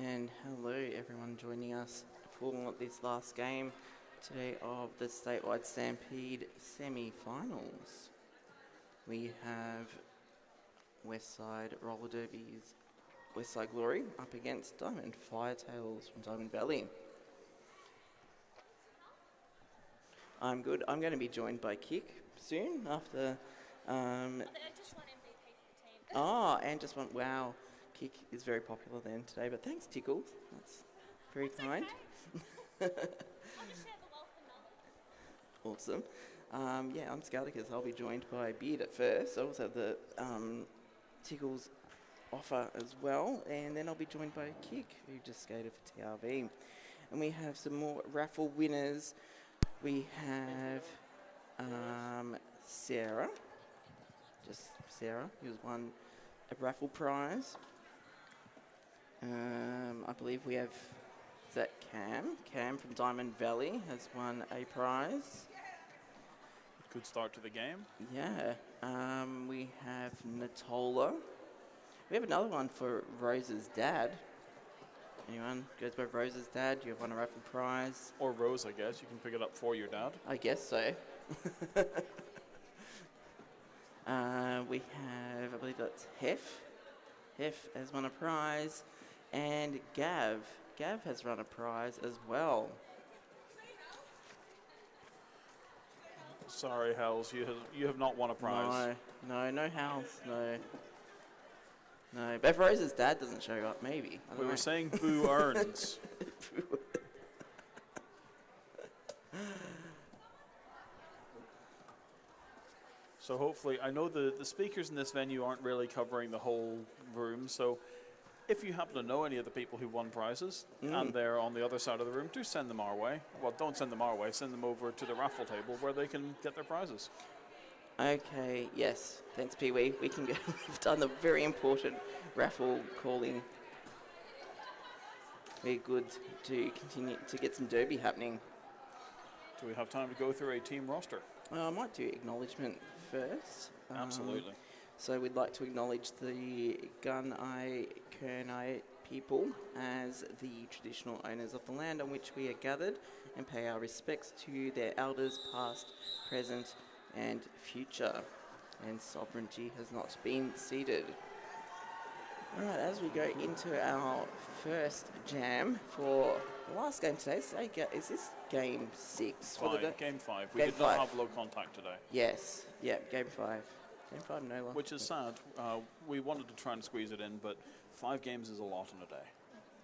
And hello everyone joining us for this last game today of the statewide Stampede semi-finals. We have Wsrd Roller Derby's Westside Glory up against Diamond Firetails from Diamond Valley. I'm good. I'm going to be joined by Kick soon after... just one MVP for the team. Oh, and just one... Wow. Kick is very popular then today, but thanks, Tickle. That's very kind. Okay. I'll just share the wealth of knowledge. Awesome. Yeah, I'm Scarticus. I'll be joined by Beard at first. I also have the Tickles offer as well, and then I'll be joined by Kick, who just skated for TRV. And we have some more raffle winners. We have Sarah, just Sarah, who's won a raffle prize. I believe we have, is that Cam? Cam from Diamond Valley has won a prize. Good start to the game. Yeah. We have Natola. We have another one for Rose's dad. Anyone goes by Rose's dad? You have won a raffle prize. Or Rose, I guess. You can pick it up for your dad. I guess so. We have, I believe that's Hef. Hef has won a prize. And Gav. Gav has won a prize as well. Sorry, Hells, you have not won a prize. No House, no. No, but if Rose's dad doesn't show up, maybe. We were saying Boo earns. So hopefully, I know the speakers in this venue aren't really covering the whole room, so if you happen to know any of the people who won prizes and they're on the other side of the room, do send them our way. Well, don't send them our way, send them over to the raffle table where they can get their prizes. Okay, yes. Thanks, Pee-wee. We can go. We've done the very important raffle calling. Very good to continue to get some derby happening. Do we have time to go through a team roster? I might do acknowledgement first. Absolutely. So we'd like to acknowledge the Gunai Kurnai people as the traditional owners of the land on which we are gathered, and pay our respects to their elders past, present and future. And sovereignty has not been ceded. Alright, as we go into our first jam for the last game today, is this game 6? For the Game 5. We Game did not 5. have low contact today. Yes, yeah, game 5. Game 5, no luck. Which is sad. We wanted to try and squeeze it in, but 5 games is a lot in a day.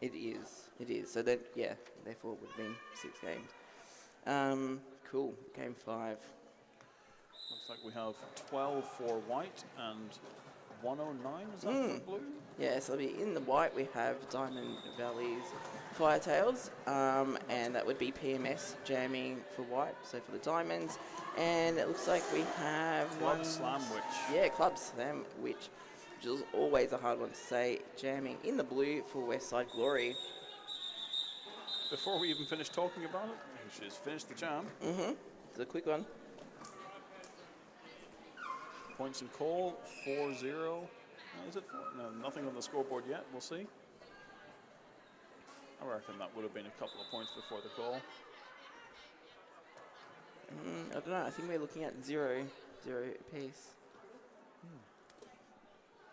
It is. So then, yeah, therefore it would have been 6 games. Cool, game 5. Looks like we have 12 for white and 109, is that for blue? Yeah, so in the white we have Diamond Valley's Firetails, and that would be PMS jamming for white, so for the diamonds. And it looks like we have Club one... Slamwich. Yeah, Club Slamwich, which is always a hard one to say, jamming in the blue for Westside Glory. Before we even finish talking about it, we should finish the jam. It's a quick one. Points and call, 4-0. Is it 4? No, nothing on the scoreboard yet. We'll see. I reckon that would have been a couple of points before the call. I don't know. I think we're looking at 0 apiece.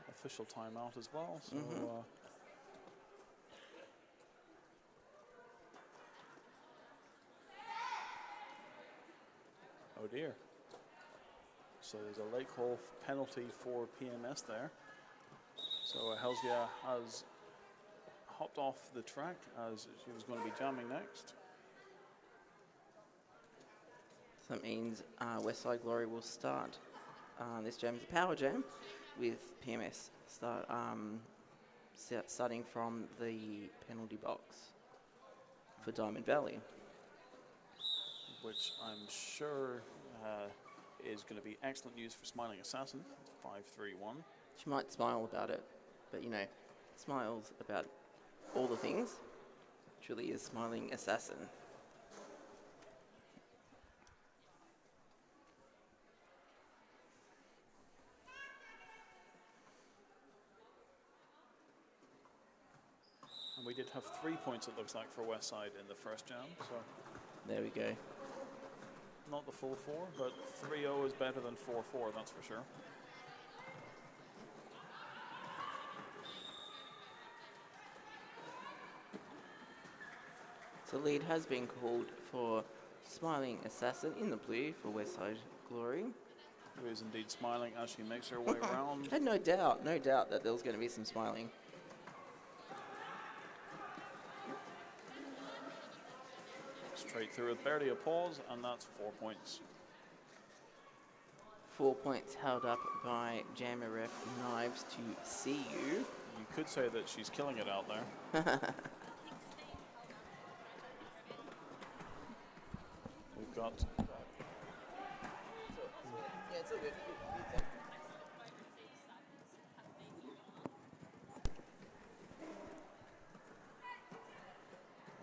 Official timeout as well. So, oh dear. So there's a lake hole penalty for PMS there. So Helsia has hopped off the track as she was going to be jamming next. So that means Westside Glory will start. This jam is a power jam with PMS starting from the penalty box for Diamond Valley. Which I'm sure is going to be excellent news for Smiling Assassin. 5-3-1. She might smile about it, but smiles about all the things. Truly is Smiling Assassin. And we did have 3 points, it looks like, for Westside in the first jam. So There we go. not the full 4, but 3-0 is better than 4-4, that's for sure. So lead has been called for Smiling Assassin in the blue for Westside Glory. Who is indeed smiling as she makes her way around. I had no doubt that there was going to be some smiling. Straight through with barely a pause, and that's 4 points. 4 points held up by Jammer Ref Knives to see you. You could say that she's killing it out there. We've got Yeah, it's all good.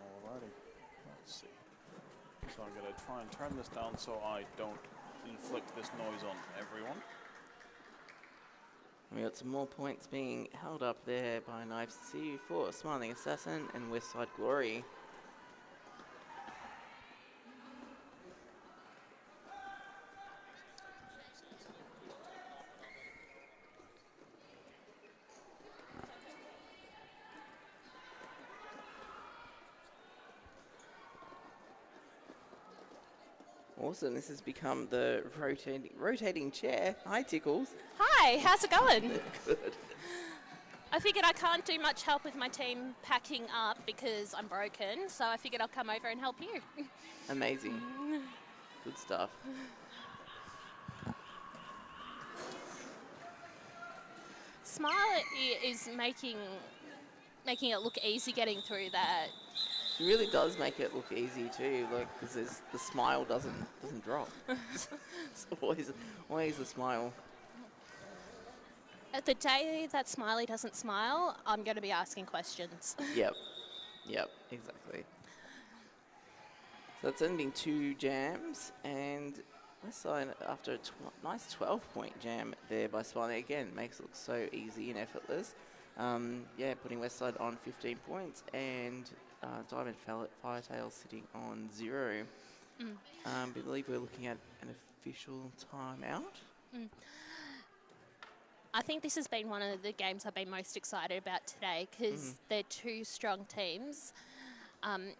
Alrighty, let's see. So I'm going to try and turn this down so I don't inflict this noise on everyone. We got some more points being held up there by Knives to see you for Smiling Assassin and Westside Glory. Awesome, this has become the rotating chair. Hi, Tickles. Hi, how's it going? Good. I figured I can't do much help with my team packing up because I'm broken, so I figured I'll come over and help you. Amazing. Good stuff. Smile is making it look easy getting through that. It really does make it look easy too, like because the smile doesn't drop. It's always a smile. At the day that Smiley doesn't smile, I'm going to be asking questions. Yep, exactly. So it's only been 2 jams, and Westside, after a nice 12-point jam there by Smiley, again makes it look so easy and effortless. Yeah, putting Westside on 15 points, and Diamond Firetail sitting on 0. I believe we're looking at an official timeout. I think this has been one of the games I've been most excited about today because they're 2 strong teams.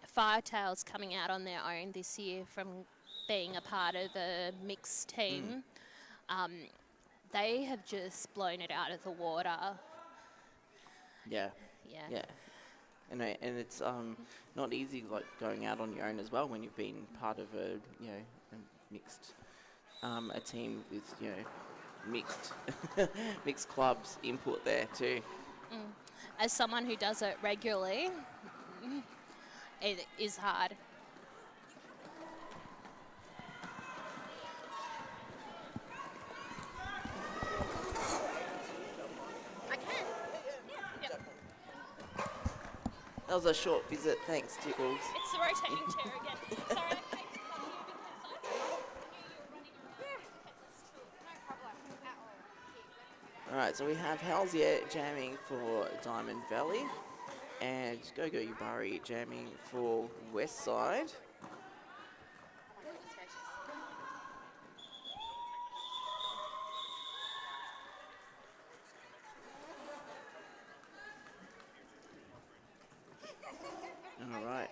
Firetail's coming out on their own this year from being a part of a mixed team. They have just blown it out of the water. Yeah. And it's not easy, like going out on your own as well when you've been part of a mixed a team with mixed clubs input there too. As someone who does it regularly, it is hard. I can. Yeah. That was a short visit, thanks Tickles. It's the rotating chair again. Sorry, I came to come here because I knew you were running around. No problem at all. Alright, so we have Halsey jamming for Diamond Valley, and Go-Go Yubari jamming for Westside. Alright.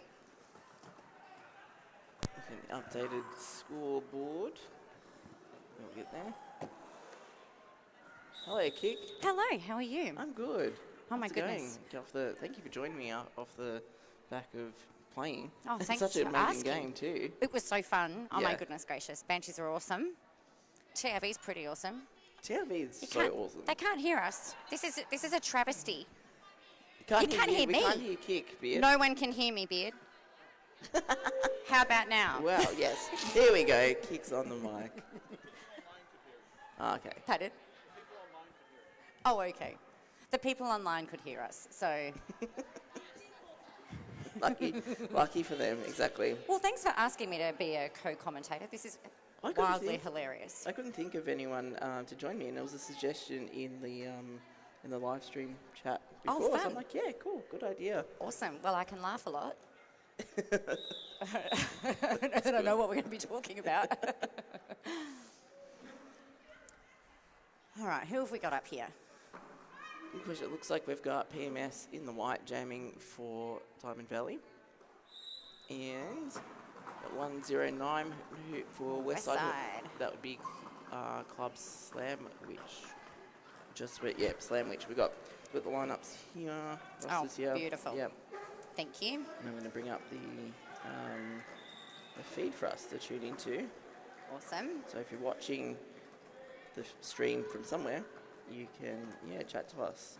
An updated scoreboard. We'll get there. Hello, Kick. Hello, how are you? I'm good. Oh my How's it going? goodness. Thank you for joining me off the back of playing. Oh, It's thanks such an for amazing asking. game too. It was so fun. Oh my Yeah. goodness gracious. Banshees are awesome. TRV's pretty awesome. TRV is You so can't- awesome. They can't hear us. This is a travesty. You can't you can't hear we me. can't hear Kick, Beard. No one can hear me, Beard. How about now? Well, yes. Here we go. Kick's on the mic. Okay. Pardon? Oh, okay. The people online could hear us, so... Lucky for them, exactly. Well, thanks for asking me to be a co-commentator. This is I couldn't wildly think- hilarious. I couldn't think of anyone to join me, and there was a suggestion in the live stream chat, Oh, before. So fun. I'm like, yeah, cool, good idea. Awesome. Well, I can laugh a lot. I don't know what we're going to be talking about. All right, who have we got up here? Good question. It looks like we've got PMS in the white jamming for Diamond Valley. And 109 for Westside. Westside. That would be Club Slam, which just went, yeah, Slam, which we got the lineups here. Rosters here. Beautiful. Yep. Thank you. And I'm going to bring up the feed for us to tune into. Awesome. So if you're watching the stream from somewhere, you can, chat to us.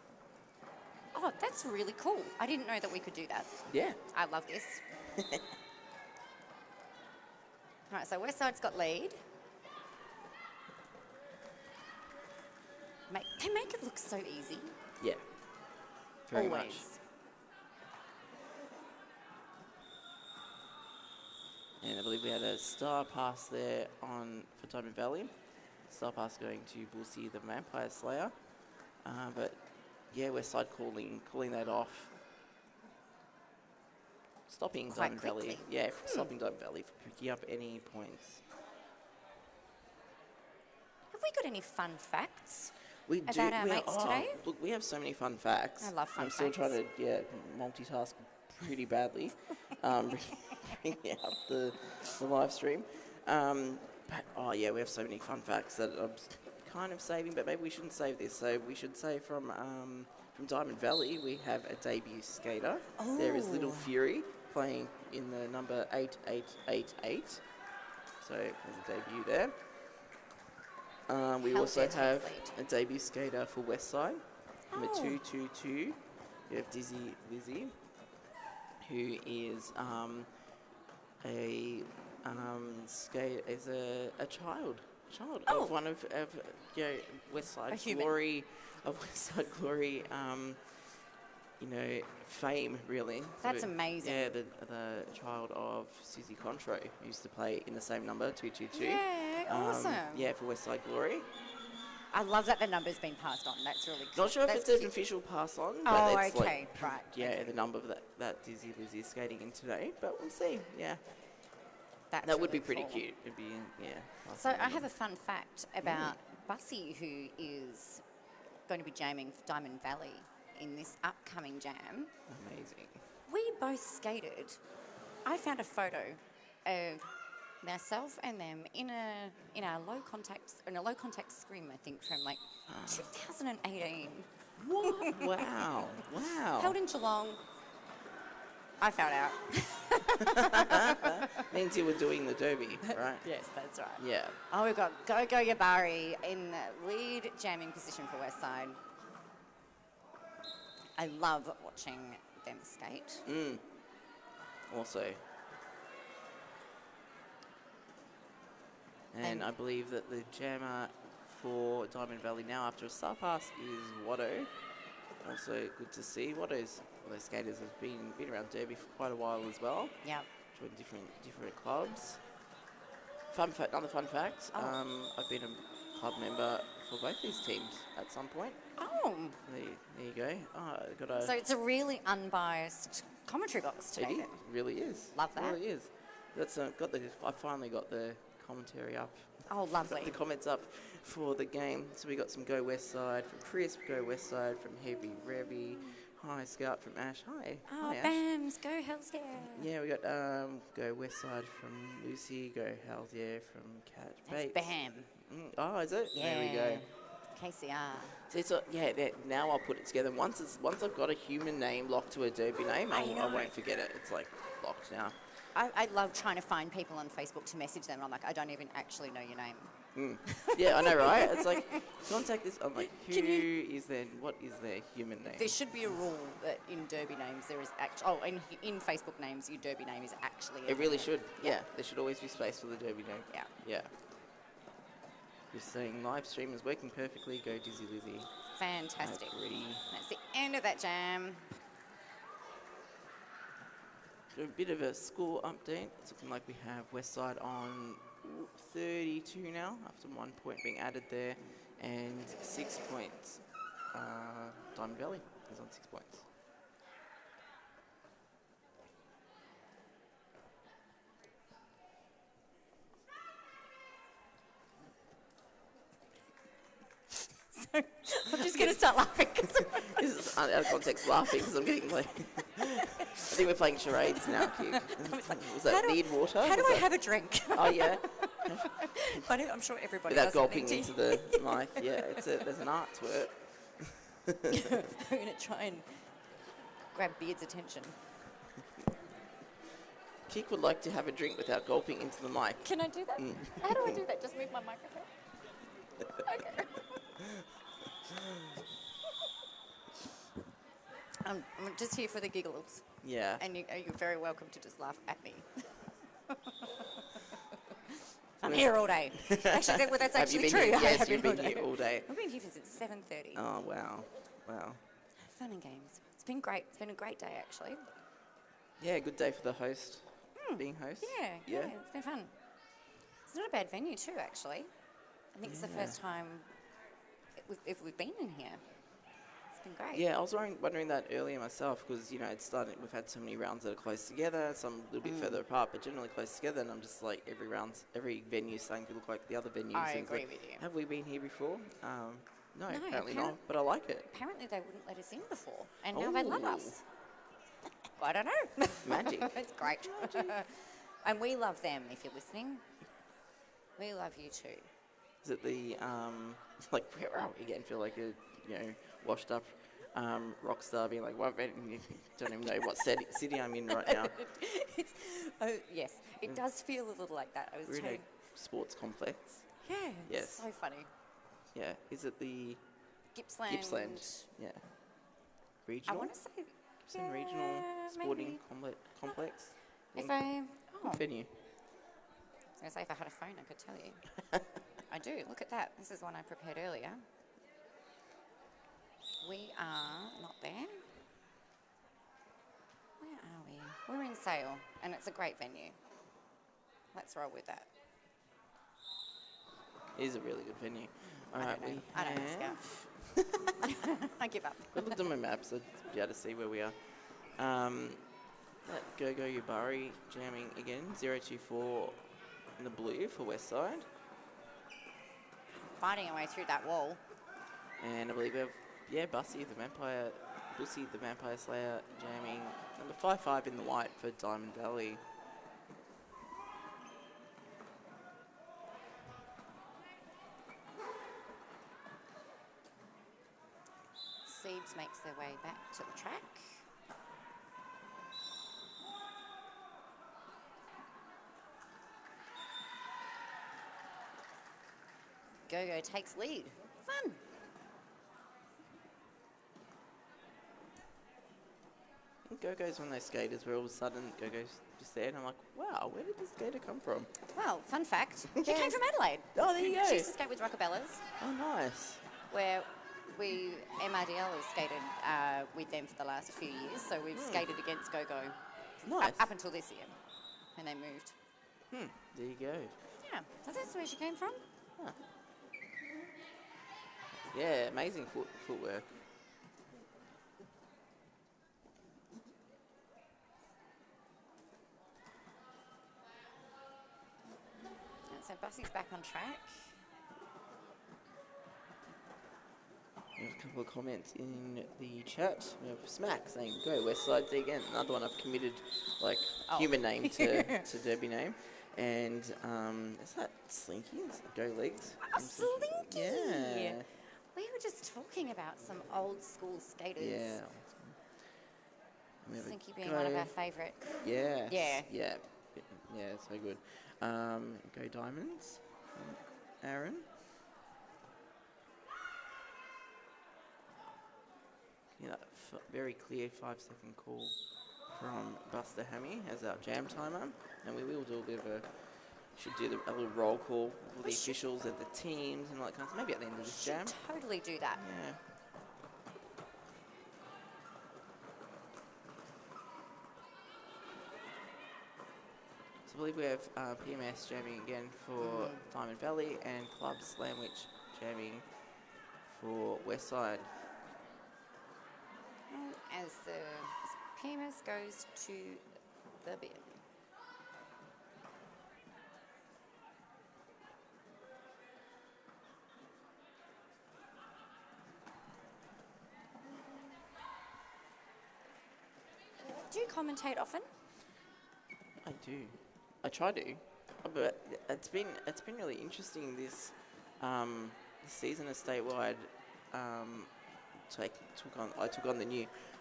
Oh, that's really cool. I didn't know that we could do that. Yeah. I love this. All right, so Westside's got lead. They make it look so easy. Yeah. Very Always. much. And I believe we had a star pass there for Diamond Valley. Star pass going to Bullseye the Vampire Slayer. But yeah, Westside calling that off. Stopping Quite Diamond Valley. quickly. Yeah, stopping Diamond Valley for picking up any points. Have we got any fun facts? We do. About our mates today? Look, we have so many fun facts. I love fun I'm still facts. trying to multitask pretty badly, bringing out the live stream. But we have so many fun facts that I'm kind of saving, but maybe we shouldn't save this. So we should say from Diamond Valley, we have a debut skater. There is Little Oh. Fury playing in the number 8888. So there's a debut there. We Hell also yeah, to have athlete. a debut skater for Westside, number Oh. 222. We have Dizzy Lizzie, who is a child Oh. of one of Westside A human. Glory, fame really. That's So, amazing. Yeah, the child of Susie Contro, who used to play in the same number, 222. Yeah, awesome. Yeah, for Westside Glory. I love that the number's been passed on. That's really cool. Not sure if That's it's an cute. official pass on, but Oh, it's okay, like, right. yeah, okay. the number of that Dizzy Lizzie is skating in today. But we'll see. Yeah, That's that would be really pretty cool. cute. It'd be So I have a fun fact about Bussy, who is going to be jamming for Diamond Valley in this upcoming jam. amazing. We both skated. I found a photo of myself and them in a low contact scrim, I think, from like 2018. What? Wow! Held in Geelong. I found out. Means you were doing the derby, right? Yes, that's right. Yeah. Oh, we've got Go Yabari in the lead jamming position for Westside. I love watching them skate. Also. And I believe that the jammer for Diamond Valley now after a star pass is Watto. Also good to see. Watto's one of those skaters has been around Derby for quite a while as well. Yep. Joined different clubs. Another fun fact. I've been a club member for both these teams at some point. Oh, There you go. Got a. so it's a really unbiased commentary box today. It then. really is. Love that. It really is. That's I finally got the commentary up. Oh, lovely. The comments up for the game. So we got some Go Westside from Chris, Go Westside from Heavy Revy, Hi Scout from Ash. Hi. Oh, Hi, Ash. Bams, go Hells yeah. Yeah, we got Go Westside from Lucy, Go Hells yeah from Cat That's Bates. Bam. Oh, is it? There we go. KCR. So now I'll put it together. Once I've got a human name locked to a derby name, I know. won't forget it. It's like locked now. I love trying to find people on Facebook to message them. I'm like, I don't even actually know your name. Yeah, I know, right? It's like, contact this. I'm like, Can you- what is their human name? There should be a rule that in derby names there is in Facebook names your derby name is actually. It really name. should. Yeah, there should always be space for the derby name. Yeah. Yeah. Just saying, live stream is working perfectly. Go Dizzy Lizzie. Fantastic. Ready. That's the end of that jam. So a bit of a score update. It's looking like we have Westside on 32 now, after 1 point being added there, and 6 points, Diamond Valley. He's on 6 points. I'm just going to start laughing. This is out of context laughing because I'm getting like. I think we're playing charades now, Q. Was that need water? How do Was I that- have a drink? Oh, yeah. But I'm sure everybody Without does gulping need into the mic. Yeah, there's an art to it. I'm going to try and grab Beard's attention. Kik would like to have a drink without gulping into the mic. Can I do that? How do I do that? Just move my microphone? Okay. I'm just here for the giggles, Yeah. and you're very welcome to just laugh at me. I'm here all day. Actually, that's Have you actually been true. here? I Yes, have you've been been here all day. I've been here since 7:30. Oh, wow. Wow. Fun and games. It's been great. It's been a great day, actually. Yeah, good day for the host. Being host. Yeah, it's been fun. It's not a bad venue too, actually. I think it's the first time if we've been in here. It's been great. Yeah, I was wondering that earlier myself because, you know, we've had so many rounds that are close together, some a little bit further apart, but generally close together, and I'm just like, every venue's starting to look like the other venues. I and it's agree like, with you. Have we been here before? No, apparently apparent- not, but I like it. Apparently they wouldn't let us in before, and now they love Ooh. us. I don't know. Magic. It's great. And we love them, if you're listening. We love you too. Is it the, like, where are we again? Feel like a, washed up rock star being like, what venue? Don't even know what city I'm in right now. Yes, it does feel a little like that. I was We're in trying. a sports complex. Yeah, Yes. it's so funny. Yeah. Is it the Gippsland. Yeah. I Regional? want to say. Gippsland Regional yeah, Sporting maybe. Complex? If I. Oh, Venue. I was going to say, if I had a phone, I could tell you. I do. Look at that. This is one I prepared earlier. We are not there. Where are we? We're in Sale, and it's a great venue. Let's roll with that. It is a really good venue. All I right, don't know. we I don't know, have... I give up. I looked on my maps, so I'd be able to see where we are. That Go-Go Yubari jamming again, 024 in the blue for Wsrd. Fighting our way through that wall. And I believe we have, Bussy the Vampire Slayer jamming number 55 in the white for Diamond Valley. Seeds makes their way back to the track. Go-Go takes lead. Fun. Go-Go's one of those skaters where all of a sudden Go-Go's just there, and I'm like, wow, where did this skater come from? Well, fun fact, she came from Adelaide. Oh, there you go. She used to skate with Rockabellas, Oh, nice. where MRDL has skated with them for the last few years, so we've skated against Go-Go Nice. up until this year, and they moved. There you go. Yeah, so that's where she came from. Yeah, amazing footwork. And so Bussy's back on track. We have a couple of comments in the chat. We have Smack saying, go Wsrd again. Another one I've committed, like, human name to Derby name. And is that Slinky? Is it Go Legs? Oh, Slinky! Yeah. We were just talking about some old school skaters. Yeah. We have a Slinky being Go- one of our favourite. Yeah. Yeah. Yeah. Yeah, so good. Go Diamonds. Aaron. Yeah, very clear 5-second call from Buster Hammy as our jam timer, and we will do a bit of a little roll call for the officials and the teams and all that kind of stuff. Maybe at the end of this jam. Totally do that. Yeah. So I believe we have PMS jamming again for Diamond Valley and Club Slamwich jamming for Wsrd. as the PMS goes to the bin. Do you commentate often? I do. I try to, but it's been really interesting this season of statewide. I took on the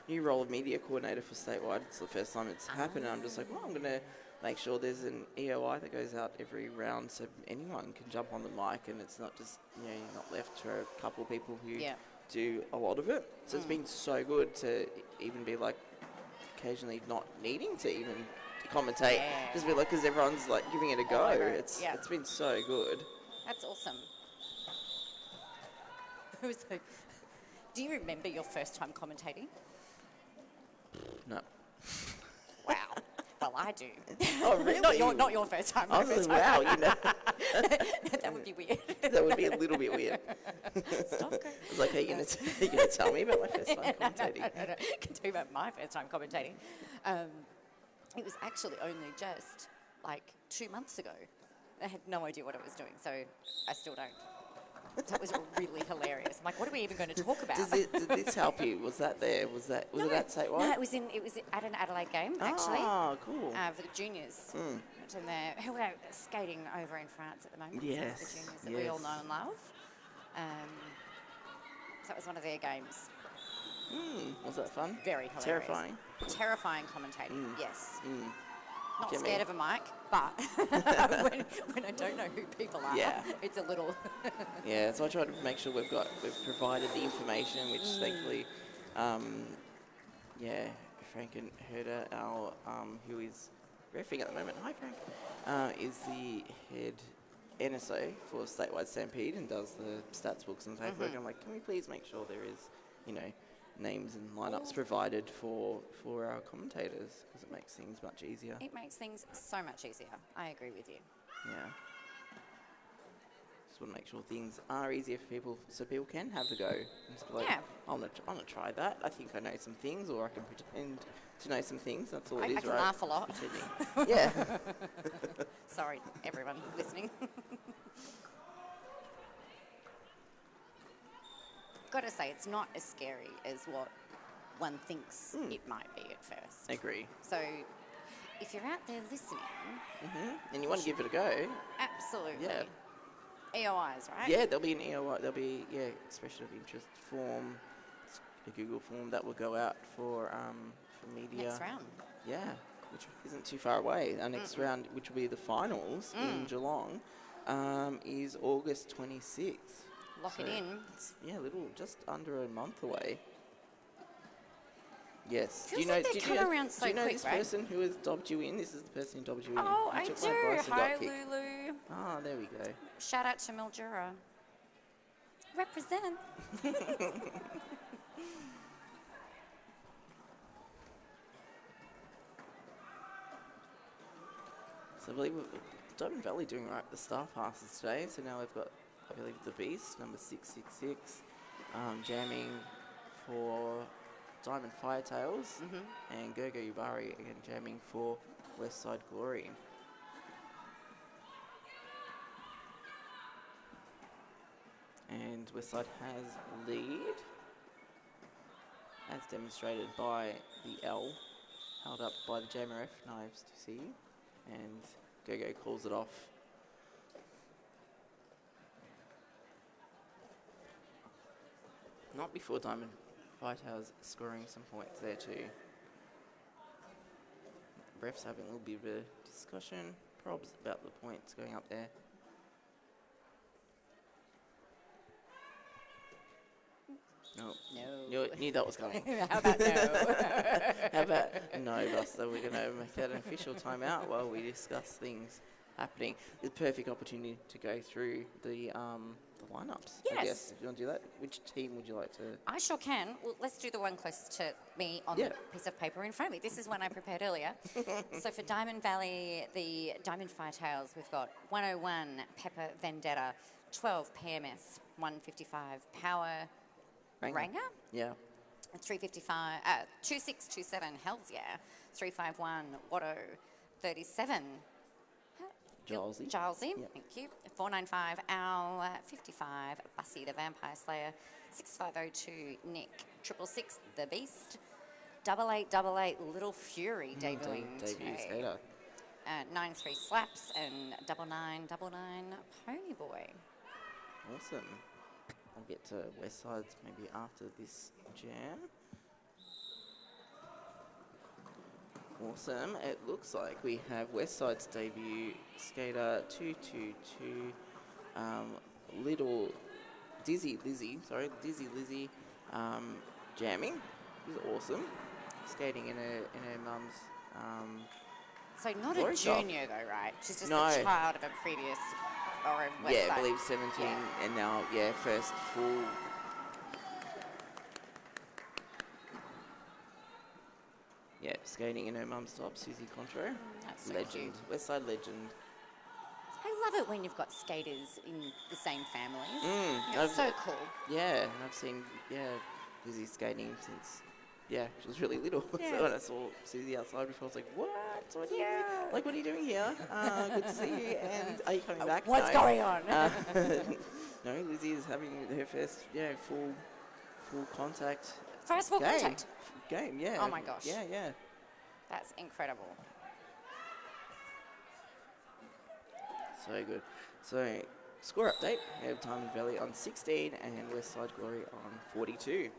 new role of media coordinator for statewide. It's the first time it's happened, and I'm just like, well, I'm gonna make sure there's an EOI that goes out every round, so anyone can jump on the mic, and it's not just you're not left to a couple of people who do a lot of it. So it's been so good to even be like occasionally not needing to even commentate, just be like, because everyone's like giving it a go. It's been so good. That's awesome. It was like, do you remember your first time commentating? No. Wow. Well, I do. Oh, really? not your first time. I was like, wow, That would be weird. That would be a little bit weird. Stop. I was like, are you going to tell me about my first time commentating? No. I can tell you about my first time commentating. It was actually only just like 2 months ago. I had no idea what I was doing, so I still don't. So it was really hilarious. I'm like, what are we even going to talk about? Did this help you? Was that there? Was it at statewide? No, it was at an Adelaide game, actually. Oh, cool. For the juniors. Who are skating over in France at the moment. Yes. The juniors that we all know and love. So it was one of their games. Was that fun? Very hilarious. Terrifying? Terrifying commentating, yes. Not Get scared me. of a mic, but when I don't know who people are, it's a little... Yeah, so I try to make sure we've provided the information, which thankfully, Frank and Herder, our who is reffing at the moment, hi Frank, is the head NSO for Statewide Stampede and does the stats books and paperwork. I'm like, can we please make sure there is, names and lineups provided for our commentators, because it makes things much easier. It makes things so much easier. I agree with you. Yeah. Just want to make sure things are easier for people, so people can have a go. Just be like, I'm gonna try that. I think I know some things, or I can pretend to know some things. That's all it is, I can right? laugh a lot. Pretending. Yeah. Sorry, everyone listening. Gotta say, it's not as scary as what one thinks it might be at first. I agree. So, if you're out there listening, and you want to give it a go, absolutely. Yeah. EOIs, right? Yeah, there'll be an EOI. There'll be expression of interest form, a Google form that will go out for media. Next round. Yeah, which isn't too far away. Our next round, which will be the finals in Geelong, is August 26th. Lock it in. It's, just under a month away. Yes. Feels like they come around so quick, do you know quick, this right? person who has dobbed you in? This is the person who dobbed you in. Oh, You I took my do. advice and Hi, got kicked. Lulu. Ah, there we go. Shout out to Mildura. Represent. So I believe Diamond Valley doing right at the star passes today. So now we've got, I believe, the Beast, number 666, jamming for Diamond Firetails, and Gogo Yubari again jamming for Wsrd Glory. And Wsrd has lead, as demonstrated by the L, held up by the JMRF knives to see, and Gogo calls it off. Not before Diamond Firetails scoring some points there too. Refs having a little bit of a discussion, probs about the points going up there. No. Knew that was coming. How about no? How about no, Buster? We're going to make that an official timeout while we discuss things happening. It's a perfect opportunity to go through the lineups. Yes. I guess, if you want to do that, which team would you like to? I sure can. Well, let's do the one closest to me on the piece of paper in front of me. This is one I prepared earlier. So for Diamond Valley, the Diamond Firetails, we've got 101 Pepper Vendetta, 12 PMS, 155 Power Ranger. Yeah. 355, 2627, Hells Yeah. 351, Watto. 37, Gilesy. Gilesy, Yep. thank you. 495, Owl. 55, Bussy the Vampire Slayer. 6502, Nick. 666, The Beast. 8888, Little Fury debuting Debut today. skater. 93 Slaps and 9999 Pony Boy. Awesome. I'll get to Wsrd's maybe after this jam. Awesome. It looks like we have Wsrd's debut skater 222, Dizzy Lizzy, jamming. This is awesome. Skating in her mum's. So not Glory a shop. junior though, right? She's just No. a child of a previous or a West Yeah, Side. I believe 17, Yeah. and now first full. Yeah, skating in her mum's top, Susie Contro. That's so Legend, cute. Westside legend. I love it when you've got skaters in the same families. Mm, It's so cool. Yeah, and I've seen Lizzie skating since she was really little. Yeah. So when I saw Susie outside before, I was like, what? What are you Yeah. like? What are you doing here? Good to see you. And are you coming back? What's No. going on? No, Lizzie is having her first full contact First full game. contact. Game, yeah. Oh my gosh. Yeah. That's incredible. So good. So, score update. We have Diamond Valley on 16 and Westside Glory on 42.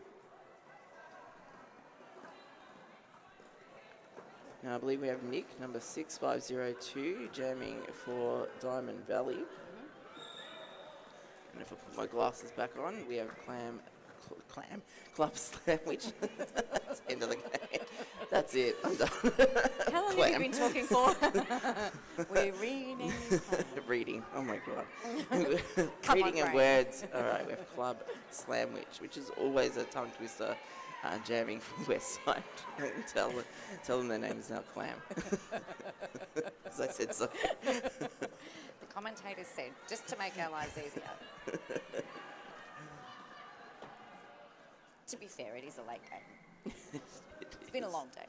Now, I believe we have Nick, number 6502, jamming for Diamond Valley. And if I put my glasses back on, we have Club Sandwich. That's the end of the game. That's it. I'm done. How long have you been talking for? We're reading. Reading. Oh my god. Come Reading on, and Ray. words. All right, we have Club Slamwich, which is always a tongue twister. Jamming from Westside. tell them their name is now Clam. As I said so. The commentators said, just to make our lives easier. To be fair, it is a late game. It's been a long day.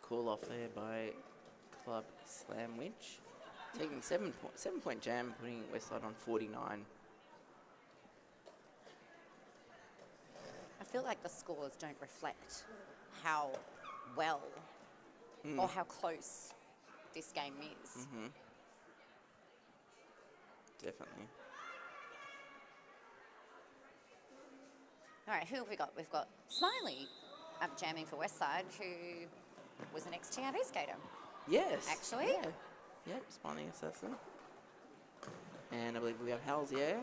Call off there by Club Slamwich. Taking 7 point jam, putting Westside on 49. I feel like the scores don't reflect how well or how close this game is. Definitely. All right, who have we got? We've got Smiley up jamming for Westside, who was an ex-TRV skater. Yes. Actually? Yeah. Yep, Spawning Assassin. And I believe we have Halzier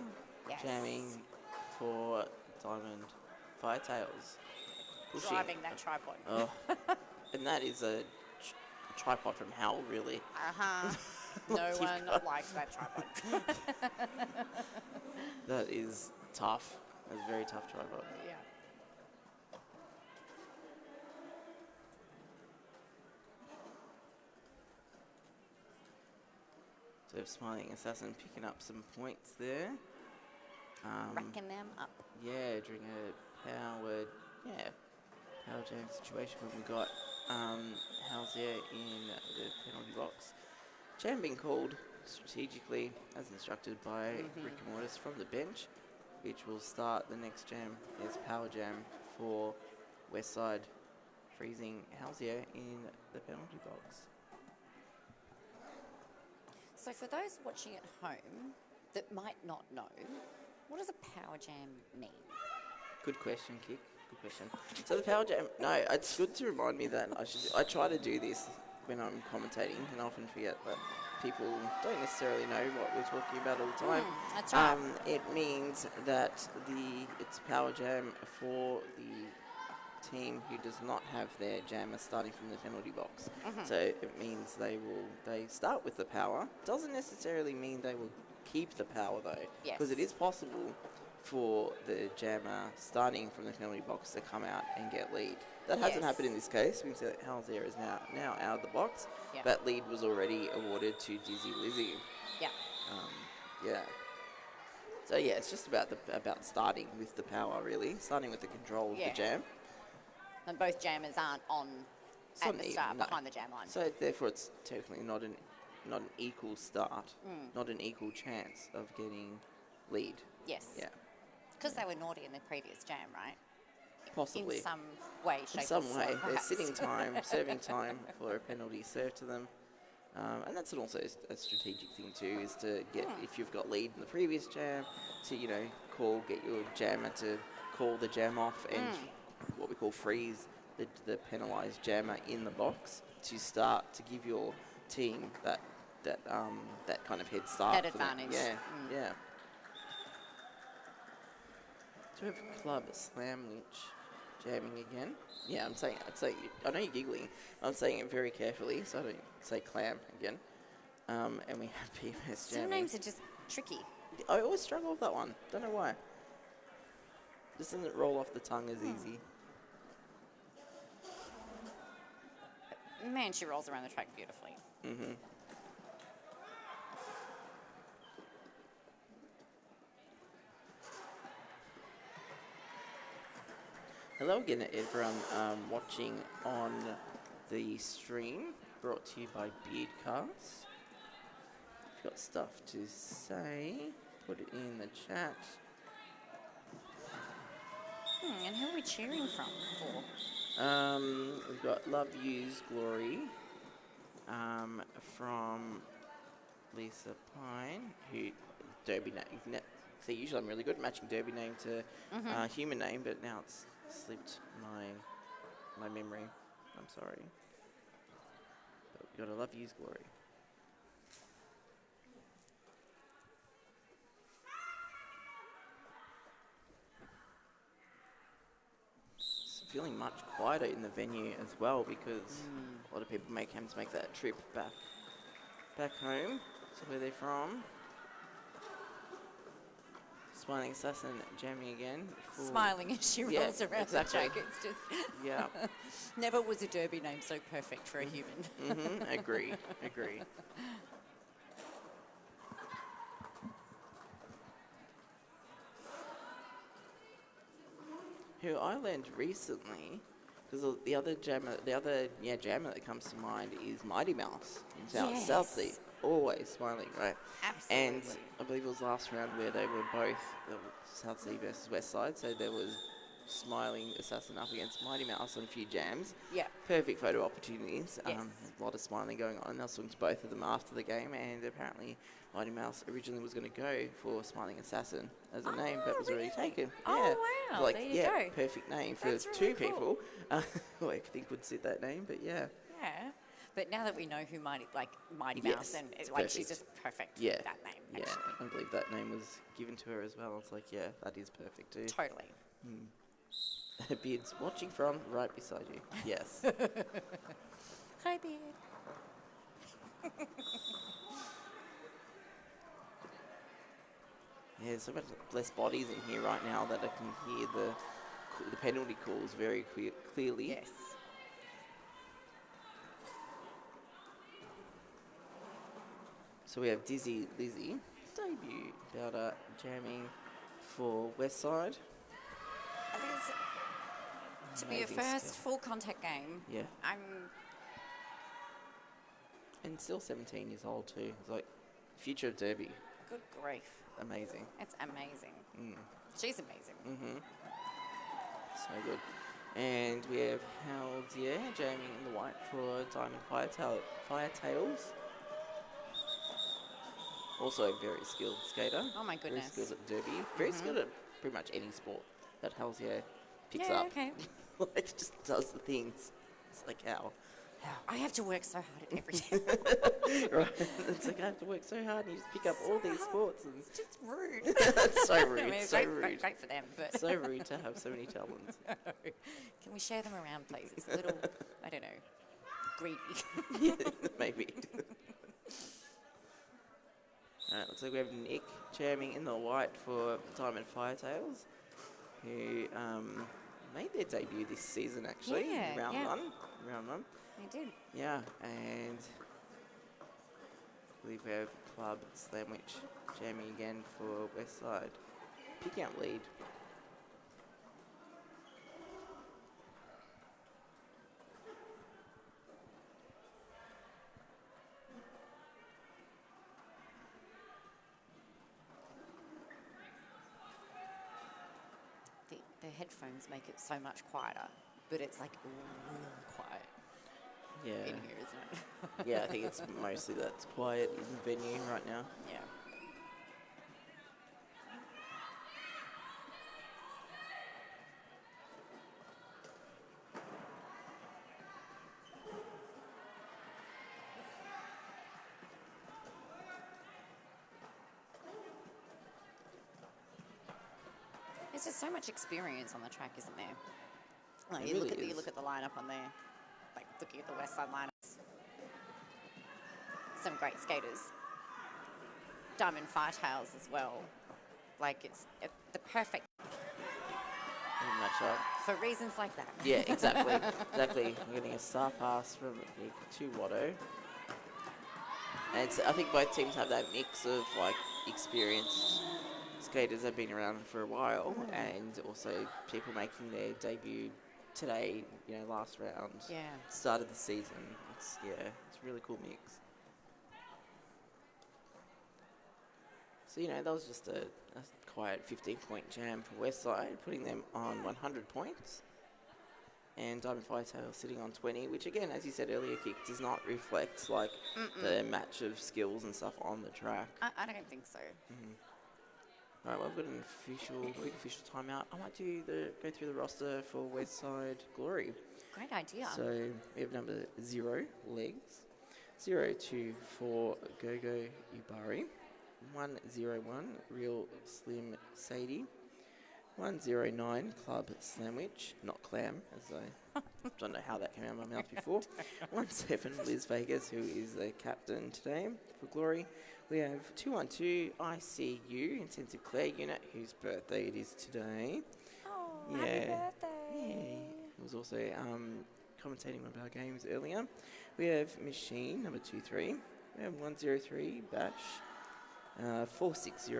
Yes. jamming for Diamond Firetails. Pushing. Driving that tripod. Oh. And that is a tripod from hell, really. Uh-huh. No You've one got- likes that tripod. That is tough. That's a very tough tripod. Yeah. So Smiling Assassin picking up some points there. Racking them up. Yeah, during a power jam situation when we got Halzier in the penalty box. Jam being called strategically as instructed by Rick and Mortis from the bench, which will start the next jam is power jam for Westside, freezing Halzier in the penalty box. So for those watching at home that might not know, what does a power jam mean? Good question, Kick. Good question. So the power jam, no, it's good to remind me that I try to do this when I'm commentating, and I often forget that people don't necessarily know what we're talking about all the time. That's right. It means that it's power jam for the team who does not have their jammer starting from the penalty box. So it means they start with the power. Doesn't necessarily mean they will keep the power though, because it is possible for the jammer starting from the penalty box to come out and get lead. That hasn't happened in this case. We can see that Halzier is now out of the box. That lead was already awarded to Dizzy Lizzy. Yeah. So yeah, it's just about starting with the power, really, starting with the control of the jam. And both jammers aren't on at the start behind the jam line. So therefore, it's technically not an equal start, not an equal chance of getting lead. Yes. Yeah. Because they were naughty in the previous jam, right? Possibly. In some way, shape, In some or way, form, they're perhaps. sitting time, serving time for a penalty serve to them. And that's also a strategic thing too, is to get, if you've got lead in the previous jam, to, get your jammer to call the jam off and what we call freeze the penalised jammer in the box to start to give your team that kind of head start. That advantage. Yeah. Do we have Club Slam Lynch jamming again? Yeah, I'd say, I know you're giggling. I'm saying it very carefully, so I don't say clam again. And we have PMS jamming. Some names are just tricky. I always struggle with that one. Don't know why. Just doesn't roll off the tongue as easy. Man, she rolls around the track beautifully. Hello again, everyone watching on the stream, brought to you by Beardcast. If you've got stuff to say, put it in the chat. And who are we cheering for? We've got Love You's Glory from Lisa Pine, who Derby name. See, usually I'm really good at matching Derby name to human name, but now it's slipped my memory. I'm sorry. But we've got a Love You's Glory. Feeling much quieter in the venue as well, because a lot of people have to make that trip back home. So where they're from. Smiling Assassin jamming again. Smiling as she rolls around the track. It's just never was a Derby name so perfect for a human. Agree. Who I learned recently, because the other jammer that comes to mind is Mighty Mouse in Southsea. Always smiling, right? Absolutely. And I believe it was last round where they were both Southsea versus West Side, so there was Smiling Assassin up against Mighty Mouse on a few jams. Yeah. Perfect photo opportunities. Yes. A lot of smiling going on. They'll swing to both of them after the game, and apparently Mighty Mouse originally was going to go for Smiling Assassin as a name, but was already taken. Oh, wow. Like, there you go. perfect name for That's two really cool. people who I think would suit that name, but yeah. Yeah. But now that we know who Mighty Yes, Mouse, and it's she's perfect. just perfect Yeah. with that name, Yeah, actually. I believe that name was given to her as well. It's like, yeah, that is perfect too. Totally. Beard's watching from right beside you. Yes. Hi, Beard. Yeah, there's so much less bodies in here right now that I can hear the penalty calls very clearly. Yes. So we have Dizzy Lizzy, debut Bowder jamming for Westside. I think it's, to be a Amazing first skill. full contact game, Yeah. I'm And still 17 years old too. It's like, future of Derby. good grief. Amazing. It's amazing. She's amazing. So good. And we have Halzier jamming in the white for Diamond Firetails. Also a very skilled skater. Oh my Very goodness. skilled at Derby. Very skilled at pretty much any sport that Halzier picks Yeah, up. okay. Like, just does the things. It's like how I have to work so hard at everything. Right. It's like I have to work so hard and you just pick up all these sports. And It's just rude. that's so rude. I mean, so great, rude. great for them, but So rude to have so many talents. can we share them around, please? It's a little, I don't know, greedy. Yeah, maybe. Alright, looks like we have Nick jamming in the white for Diamond Firetails, who made their debut this season actually, Yeah, round yeah. one. They did. Yeah, and I believe we have Club Sandwich jamming again for Wsrd, picking up lead. The headphones make it so much quieter, but it's like really quiet Yeah, in here, isn't it? yeah, I think it's mostly that's quiet in the venue right now. Yeah. There's just so much experience on the track, isn't there? Like, It you really look at is. you look at the lineup on there, like looking at the Wsrd lineups. Some great skaters. Diamond Firetails as well. Like it's the perfect Pretty much up. for reasons like that. Yeah, exactly. Exactly. We're getting a star pass from Nick to Watto. And it's, I think both teams have that mix of like experienced skaters that have been around for a while and also people making their debut today, last round. Yeah. Start of the season. It's a really cool mix. So, that was just a quiet 15-point jam for Wsrd, putting them on 100 points. And Diamond Firetail sitting on 20, which again, as you said earlier, Kick, does not reflect like the match of skills and stuff on the track. I don't think so. Right, well, I've got an quick official timeout. I might go through the roster for Wsrd Glory. Great idea. So we have number 0, Legs, 024, Gogo Ubari, 101, Real Slim Sadie, 109, Club Sandwich, not Clam, as I don't know how that came out of my mouth before, 17, Liz Vegas, who is the captain today for Glory. We have 212, ICU, Intensive Clare Unit, whose birthday it is today. Oh, happy birthday. Yay. He was also commentating one of our games earlier. We have Machine, number 23. We have 103, Bash. 460,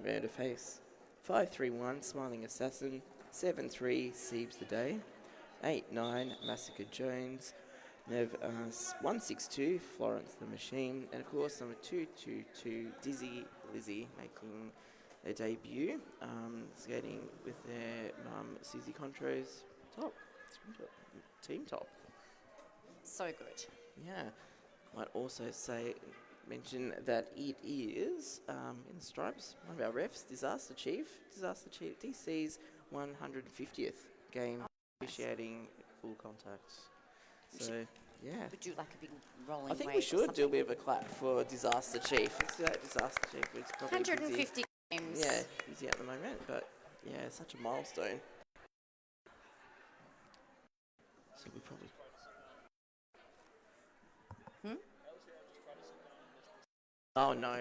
Murderface. 531, Smiling Assassin. 73, Siebes the Day. 89, Massacre Jones. We have 162, Florence the Machine. And of course, number 222, Dizzy Lizzie, making their debut, skating with their mum, Susie Contro's team top. So good. Yeah. Might also mention that it is, in the stripes, one of our refs, Disaster Chief, DC's 150th game officiating full contact. So, yeah. Would you like a big rolling I think wave we or should do a something? bit of a clap for Disaster Chief. Let's do that, Disaster Chief. It's probably busy. 150 games. Yeah, busy at the moment, but yeah, it's such a milestone. So we probably... Oh no.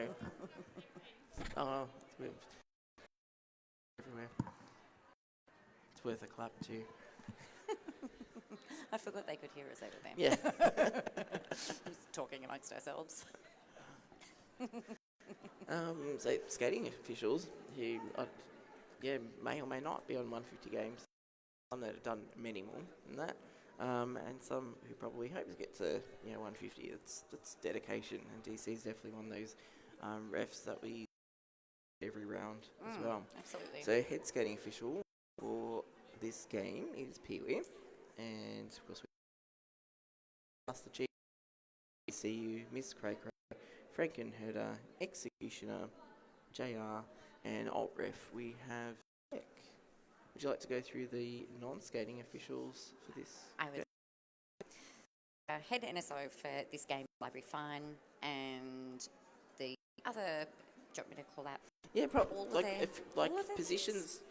Oh, everywhere. It's worth a clap too. I forgot they could hear us over there. Yeah. Just talking amongst ourselves. So skating officials who, may or may not be on 150 games. Some that have done many more than that, and some who probably hope to get to 150. It's dedication, and DC is definitely one of those refs that we every round as well. Absolutely. So head skating official for this game is Pee-wee, and of course we ask the chief, CU, Miss Cray Cray, Frankenherder, Executioner, JR, and alt ref. We have Beck. Would you like to go through the non-skating officials for this? I would head NSO for this game, Library Fine, and the other. Do you want me to call out? Yeah, All of like their- if all like of their positions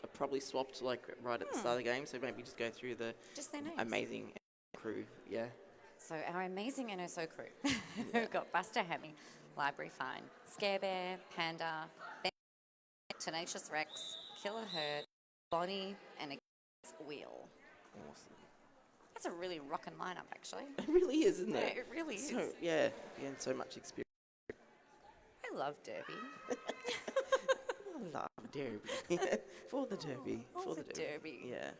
are probably swapped like right at the start of the game, so maybe just go through the Just their names. amazing crew. Yeah. So our amazing NSO crew. We've got Buster Hammy, Library Fine, Scare Bear, Panda, Ben, Tenacious Rex, Killer Hurt, Bonnie, and a Wheel. Awesome. That's a really rockin' lineup, actually. It really is, isn't Yeah, it? it really is. So yeah, and so much experience. I love Derby. I love Derby. For the Derby. For the Derby. Yeah.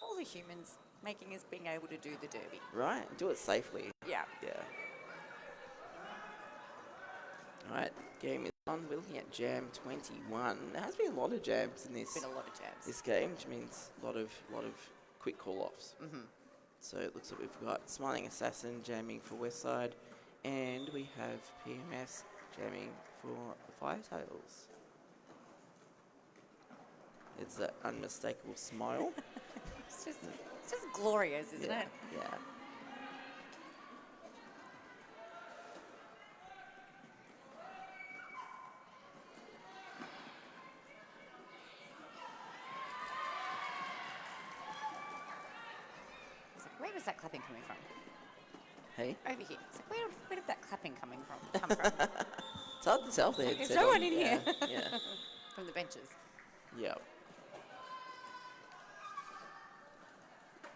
All the humans making us being able to do the Derby. Right. Do it safely. Yeah. Yeah. Alright, game is on. We're looking at Jam 21. There has been a lot of jams in Been a lot of jabs. this game, which means a lot of quick call-offs. Mm-hmm. So it looks like we've got Smiling Assassin jamming for Wsrd, and we have PMS jamming for Firetails. It's that unmistakable smile. It's just glorious, isn't Yeah, it? yeah. It's like, where was that clapping coming from? Hey, Over here. It's like, where did that clapping come from? it's hard to tell if the There's headset no on. one in Yeah, here. yeah, From the benches. yeah.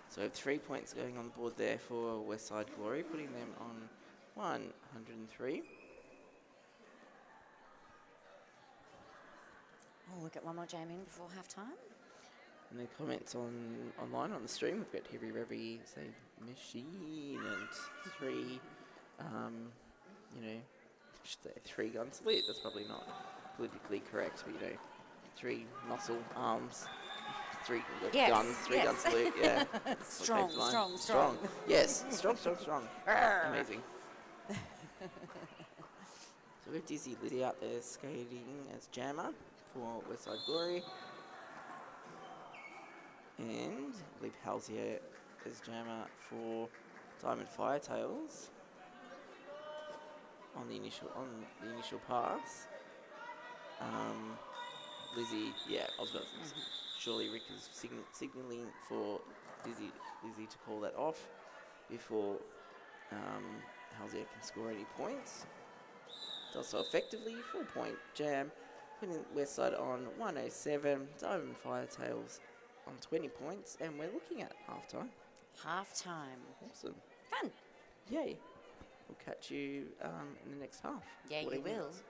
So we have 3 points going on the board there for Westside Glory, putting them on 103. Oh, we'll get one more jam in before half time. And then comments online on the stream, we've got Heavy Revy say machine and 3, you know, I should say 3 gun salute. That's probably not politically correct, but you know, 3 muscle arms, 3 Yes, guns, 3 gun yes. salute. Yeah, Strong, Okay, fine. strong, strong. Yes, strong. Amazing. So we have Dizzy Lizzie out there skating as jammer for Westside Glory. And I believe Halsey as jammer for Diamond Firetails on the initial pass. Lizzie, yeah, I was about to say, surely Rick is signalling for Lizzie to call that off before Halsey can score any points. Does so effectively, 4-point jam, putting Westside on 107, Diamond Firetails on 20 points, and we're looking at half-time. Half time. Awesome. Fun. Yay. We'll catch you in the next half. Yeah, you 40 will. minutes.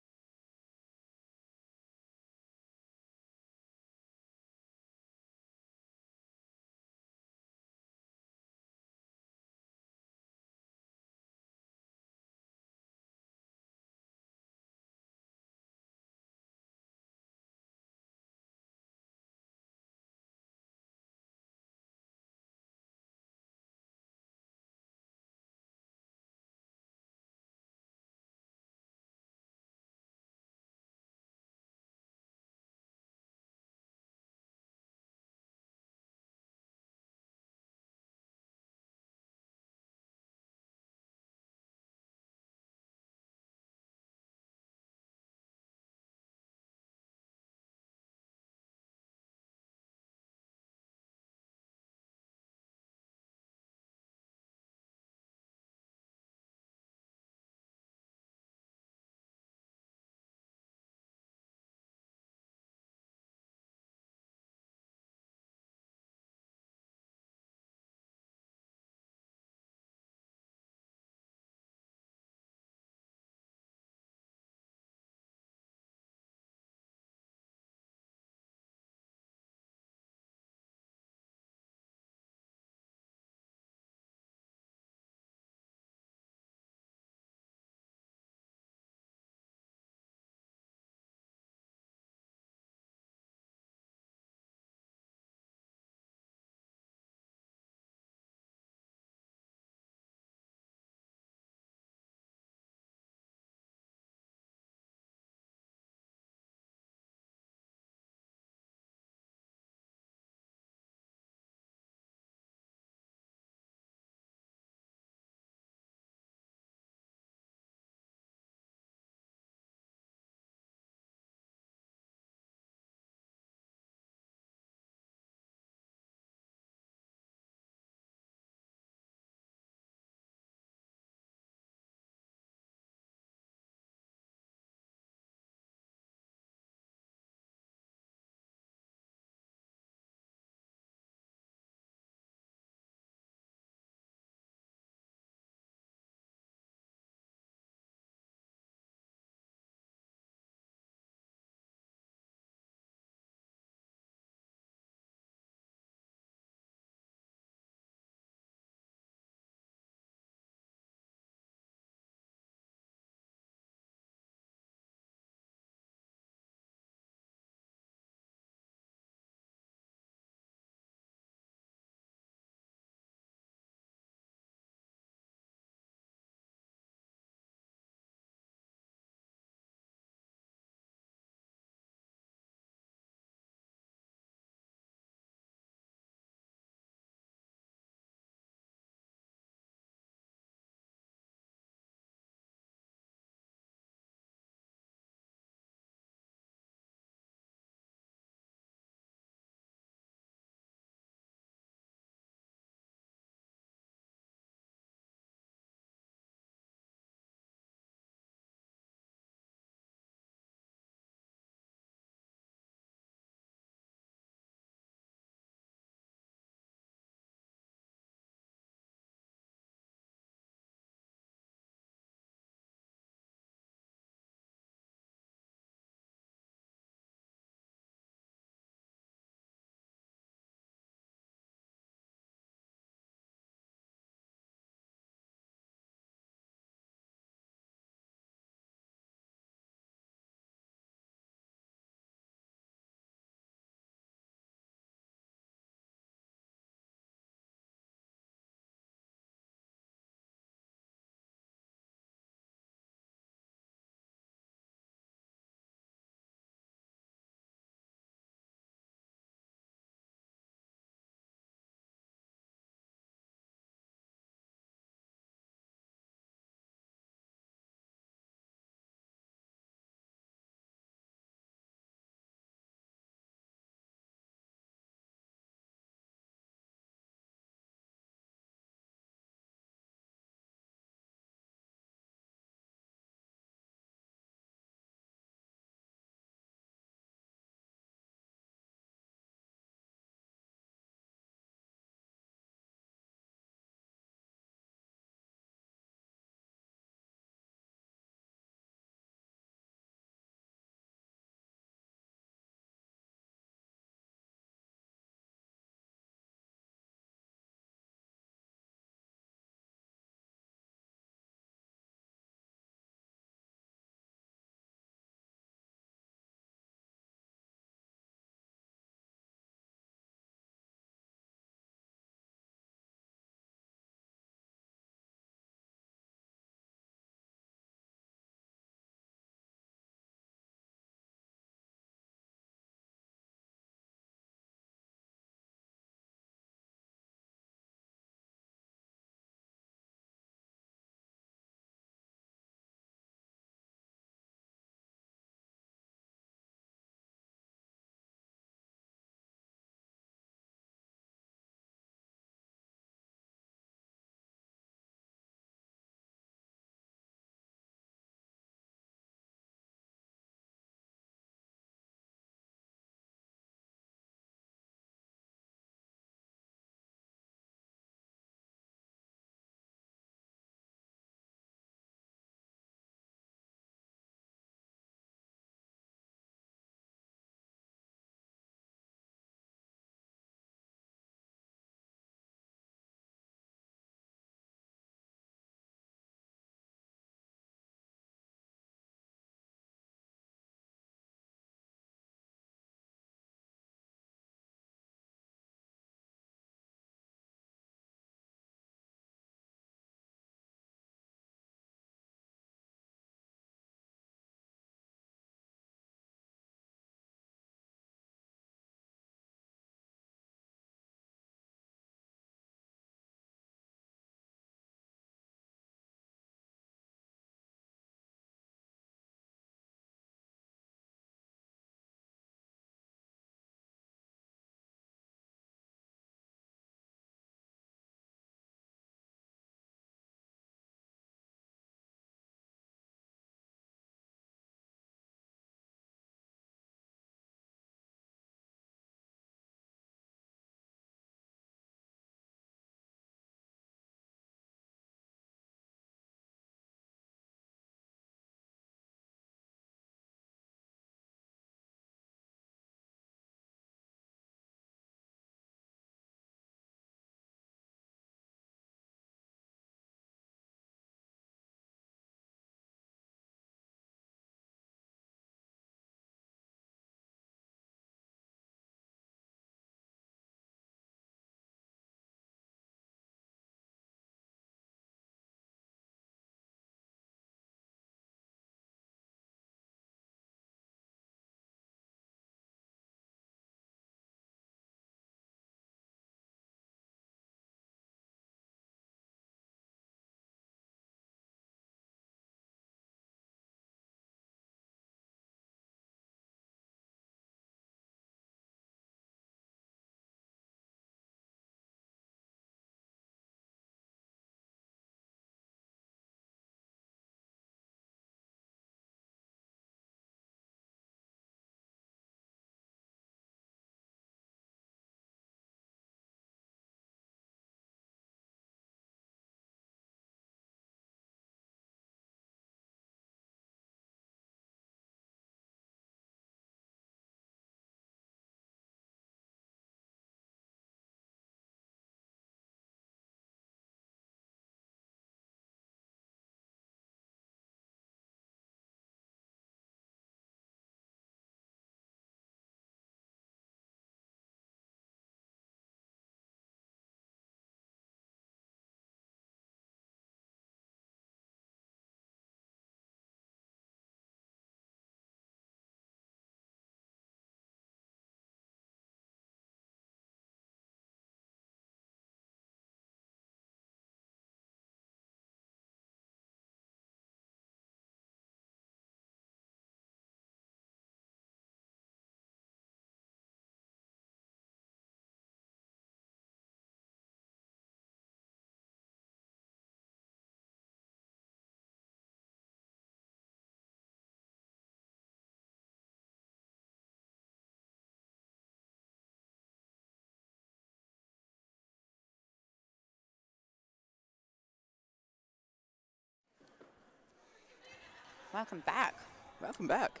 Welcome back Welcome back.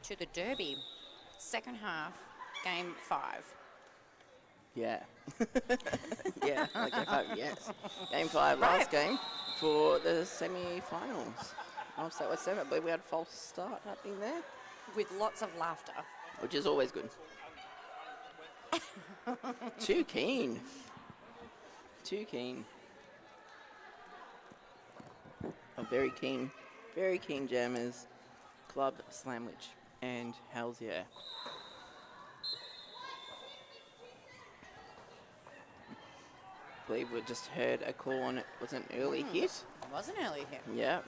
to the Derby. Second half, game 5. Yeah. Yeah, like game 5, yes. Game 5, last game for the semi-finals of State West 7. I believe we had a false start happening there, With lots of laughter. which is always good. Too keen. Too keen. Oh, very keen jammers. Club Slamwich and Hells Yeah. I believe we just heard a call on it. Was an early hit. It was an early hit. Yeah.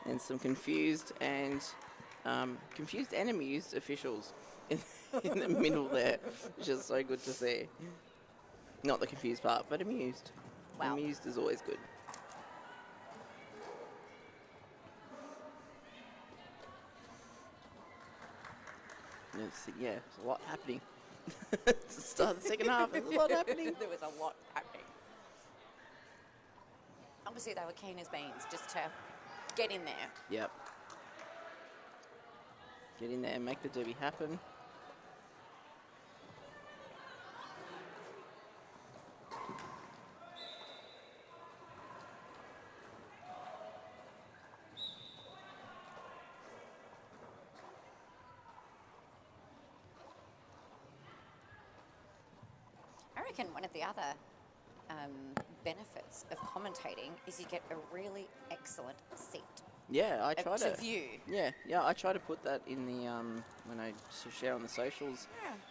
And some confused and amused officials in the middle there, which is so good to see. Not the confused part, but amused. Wow. Amused is always good. Yeah, there's a lot happening. It's the start of the second half, there's a lot happening. There was a lot happening. Obviously, they were keen as beans just to get in there. Yep. Get in there and make the derby happen. I reckon one of the other benefits of commentating is you get a really excellent seat Yeah, I try to to view. Yeah, I try to put that in the when I share on the socials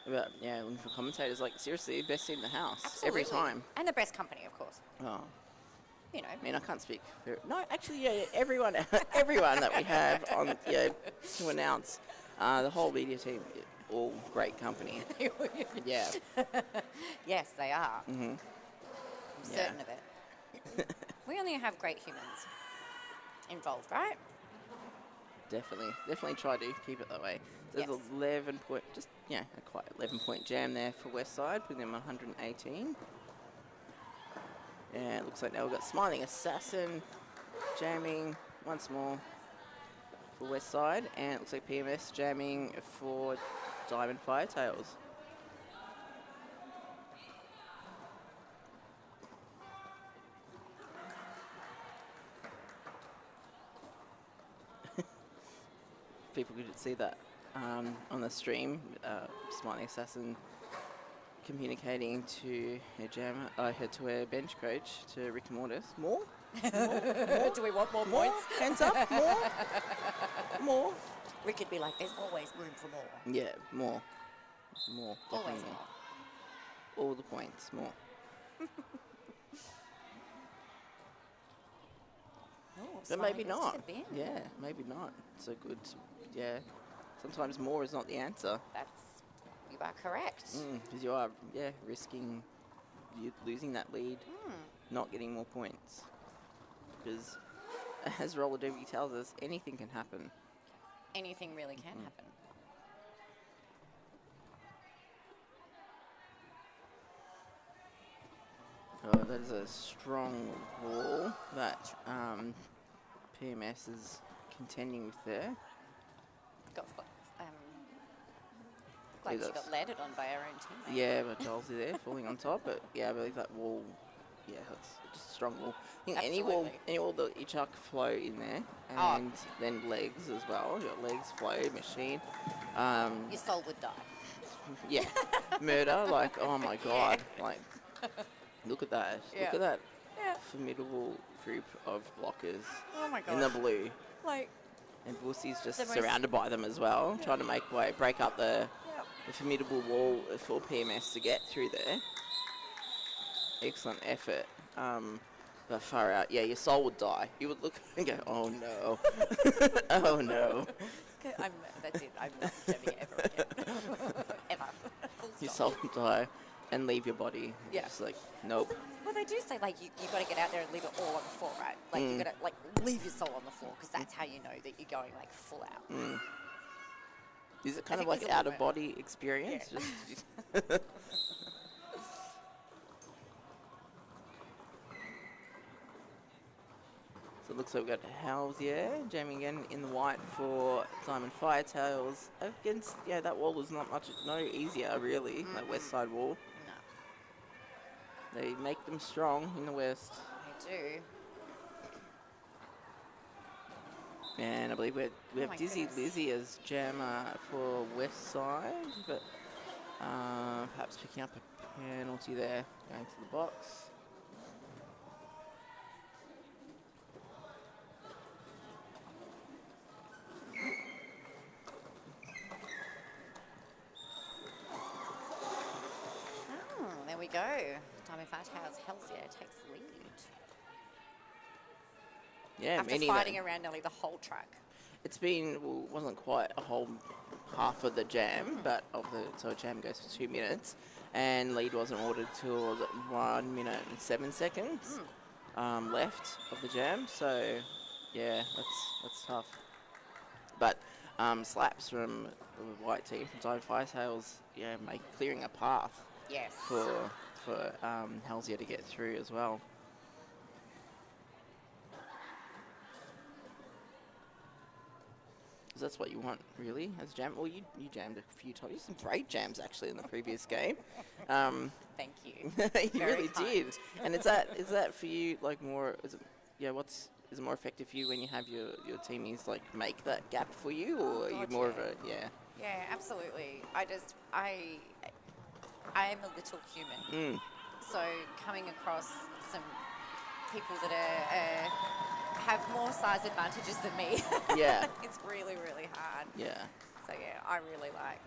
about looking for commentators. Like seriously, best seat in the house Absolutely. every time. And the best company, of course. Oh, You know. I mean, I can't speak. No, actually, yeah, everyone that we have on to announce, the whole media team, all great company. Yeah. Yes, they are. Mm-hmm. I'm certain of it. We only have great humans involved, right? Definitely try to keep it that way. There's Yes. 11 point, a quite 11-point jam there for Wsrd, putting them 118. And it looks like now we've got Smiling Assassin jamming once more for Wsrd, and it looks like PMS jamming for Diamond Firetails. People could see that on the stream. Smiling Assassin communicating to her jammer, to her bench coach, to Rick Mortis. More? Do we want more More? points? Hands up? More? More? We could be like, there's always room for more. Yeah, more. More. Always Definitely more. All the points, more. But maybe not. Yeah, maybe not. So good. Yeah. Sometimes more is not the answer. You are correct. Because you are, risking you losing that lead, not getting more points. Because, as Roller Derby tells us, anything can happen. Anything really can happen. Oh, that is a strong wall that PMS is contending with there. Glad she that's- got landed on by our own teammate. Yeah, but Jolsey there falling on top. But yeah, I believe that wall, that's just a strong wall. I think any wall that you chuck flow in there, and then legs as well. You got legs, flow, machine. Your soul would die. Yeah, murder. Like, oh my god, like, look at that. Look at that formidable group of blockers Oh my god. in the blue. Like, And Bussy's just The most- surrounded by them as well, trying to break up the formidable wall for PMS to get through there. Excellent effort. But far out, your soul would die. You would look and go, oh no. Oh no. that's it. I'm not jamming ever again. Ever. Full Your stop. soul would die and leave your body. Yeah. Just like, nope. Well, they do say, like, you got to get out there and leave it all on the floor, right? Like, you got to, like, leave your soul on the floor, because that's how you know that you're going, like, full out. Is it kind of think like there's a out of limit. body experience? Yeah. Just- So it looks like we've got Halsey jamming again in the white for Diamond Firetails. Against, that wall is no easier, really, that west side wall. No. They make them strong in the west. They do. And I believe we have my Dizzy goodness. Lizzie as jammer for west side, but perhaps picking up a penalty there, going to the box. Oh, there we go. Diamond Firetails Halcyon takes the lead. Yeah, After meaning fighting that around nearly the whole track. it's been, wasn't quite a whole half of the jam, but so a jam goes for 2 minutes, and lead wasn't ordered till was it 1 minute and 7 seconds left of the jam. So yeah, that's tough. But slaps from the white team from Diamond Firetails, clearing a path Yes. for Halsey to get through as well. 'Cause that's what you want, really, as a jam. Well, you jammed a few times. You did some great jams, actually, in the previous game. Thank you. You Very really kind. did. And is that for you, like, more, is it more effective for you when you have your teamies, like, make that gap for you, or are you God, more yeah. of a, Yeah, absolutely. I am a little human. So coming across some people that have more size advantages than me, Yeah. it's really, really hard. Yeah. So yeah, I really like.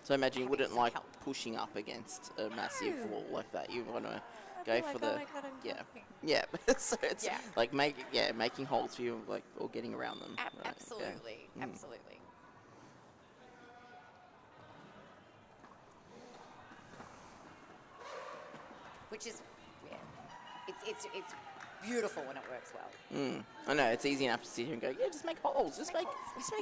So I imagine you Having wouldn't some like help. pushing up against a massive No. wall like that. You want to I'd go be for like, the oh my God, I'm jumping. yeah. So it's Yeah. like making holes for you, like, or getting around them. Right, yeah. Absolutely, absolutely. Which is, it's beautiful when it works well. I know it's easy enough to sit here and go, just make holes, just make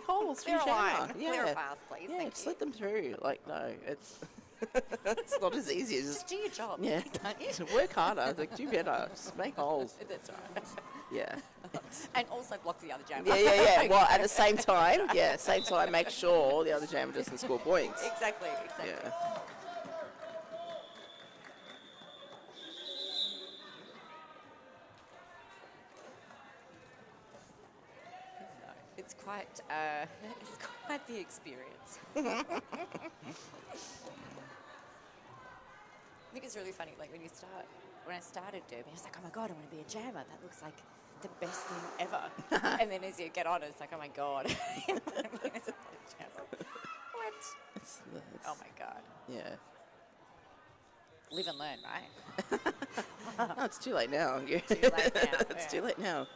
holes. Clear a through line, jammer. clear a path, please. Yeah, Thank just you. let them through. Like, no, it's it's not as easy as Just do your job. yeah. Can't you? So work harder. Like, do better. Just make holes. That's right. Yeah. And also block the other jammer. Yeah. Well, at the same time, make sure the other jammer doesn't score points. Exactly. Yeah. It's quite the experience. I think it's really funny, like when I started Derby, I was like, oh my God, I want to be a jammer. That looks like the best thing ever. And then as you get on, it's like, oh my God. What? Oh my God. Yeah. Live and learn, right? No, it's too late now. Too late now. It's too late now.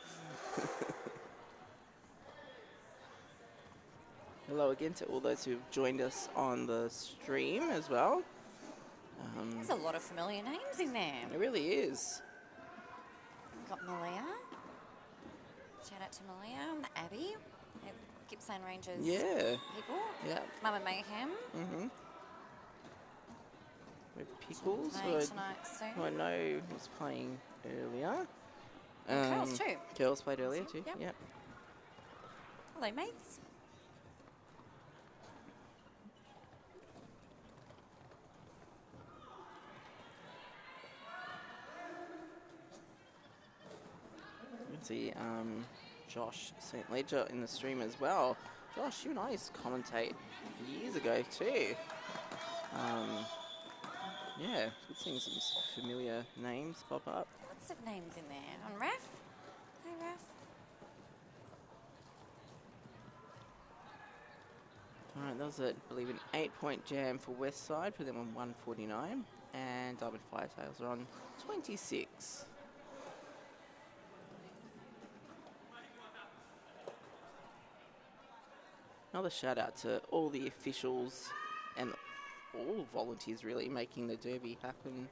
Hello again to all those who've joined us on the stream as well. There's a lot of familiar names in there. It really is. We've got Malia. Shout out to Malia, Abby, Gippsland Rangers Yeah. people. Yeah. Mama Mayhem. With Pickles, Playing tonight soon. who I know was playing earlier. Curls too. Curls played earlier too. Yep. Yep. Hello, mates. You can see Josh St. Ledger in the stream as well. Josh, you and I used to commentate years ago too. Yeah, good seeing some familiar names pop up. Lots of names in there. On Raf. Hi, Raf. Alright, that was, I believe, an 8-point jam for Westside, put them on 149, and Diamond Firetails are on 26. Another shout out to all the officials and all volunteers really making the derby happen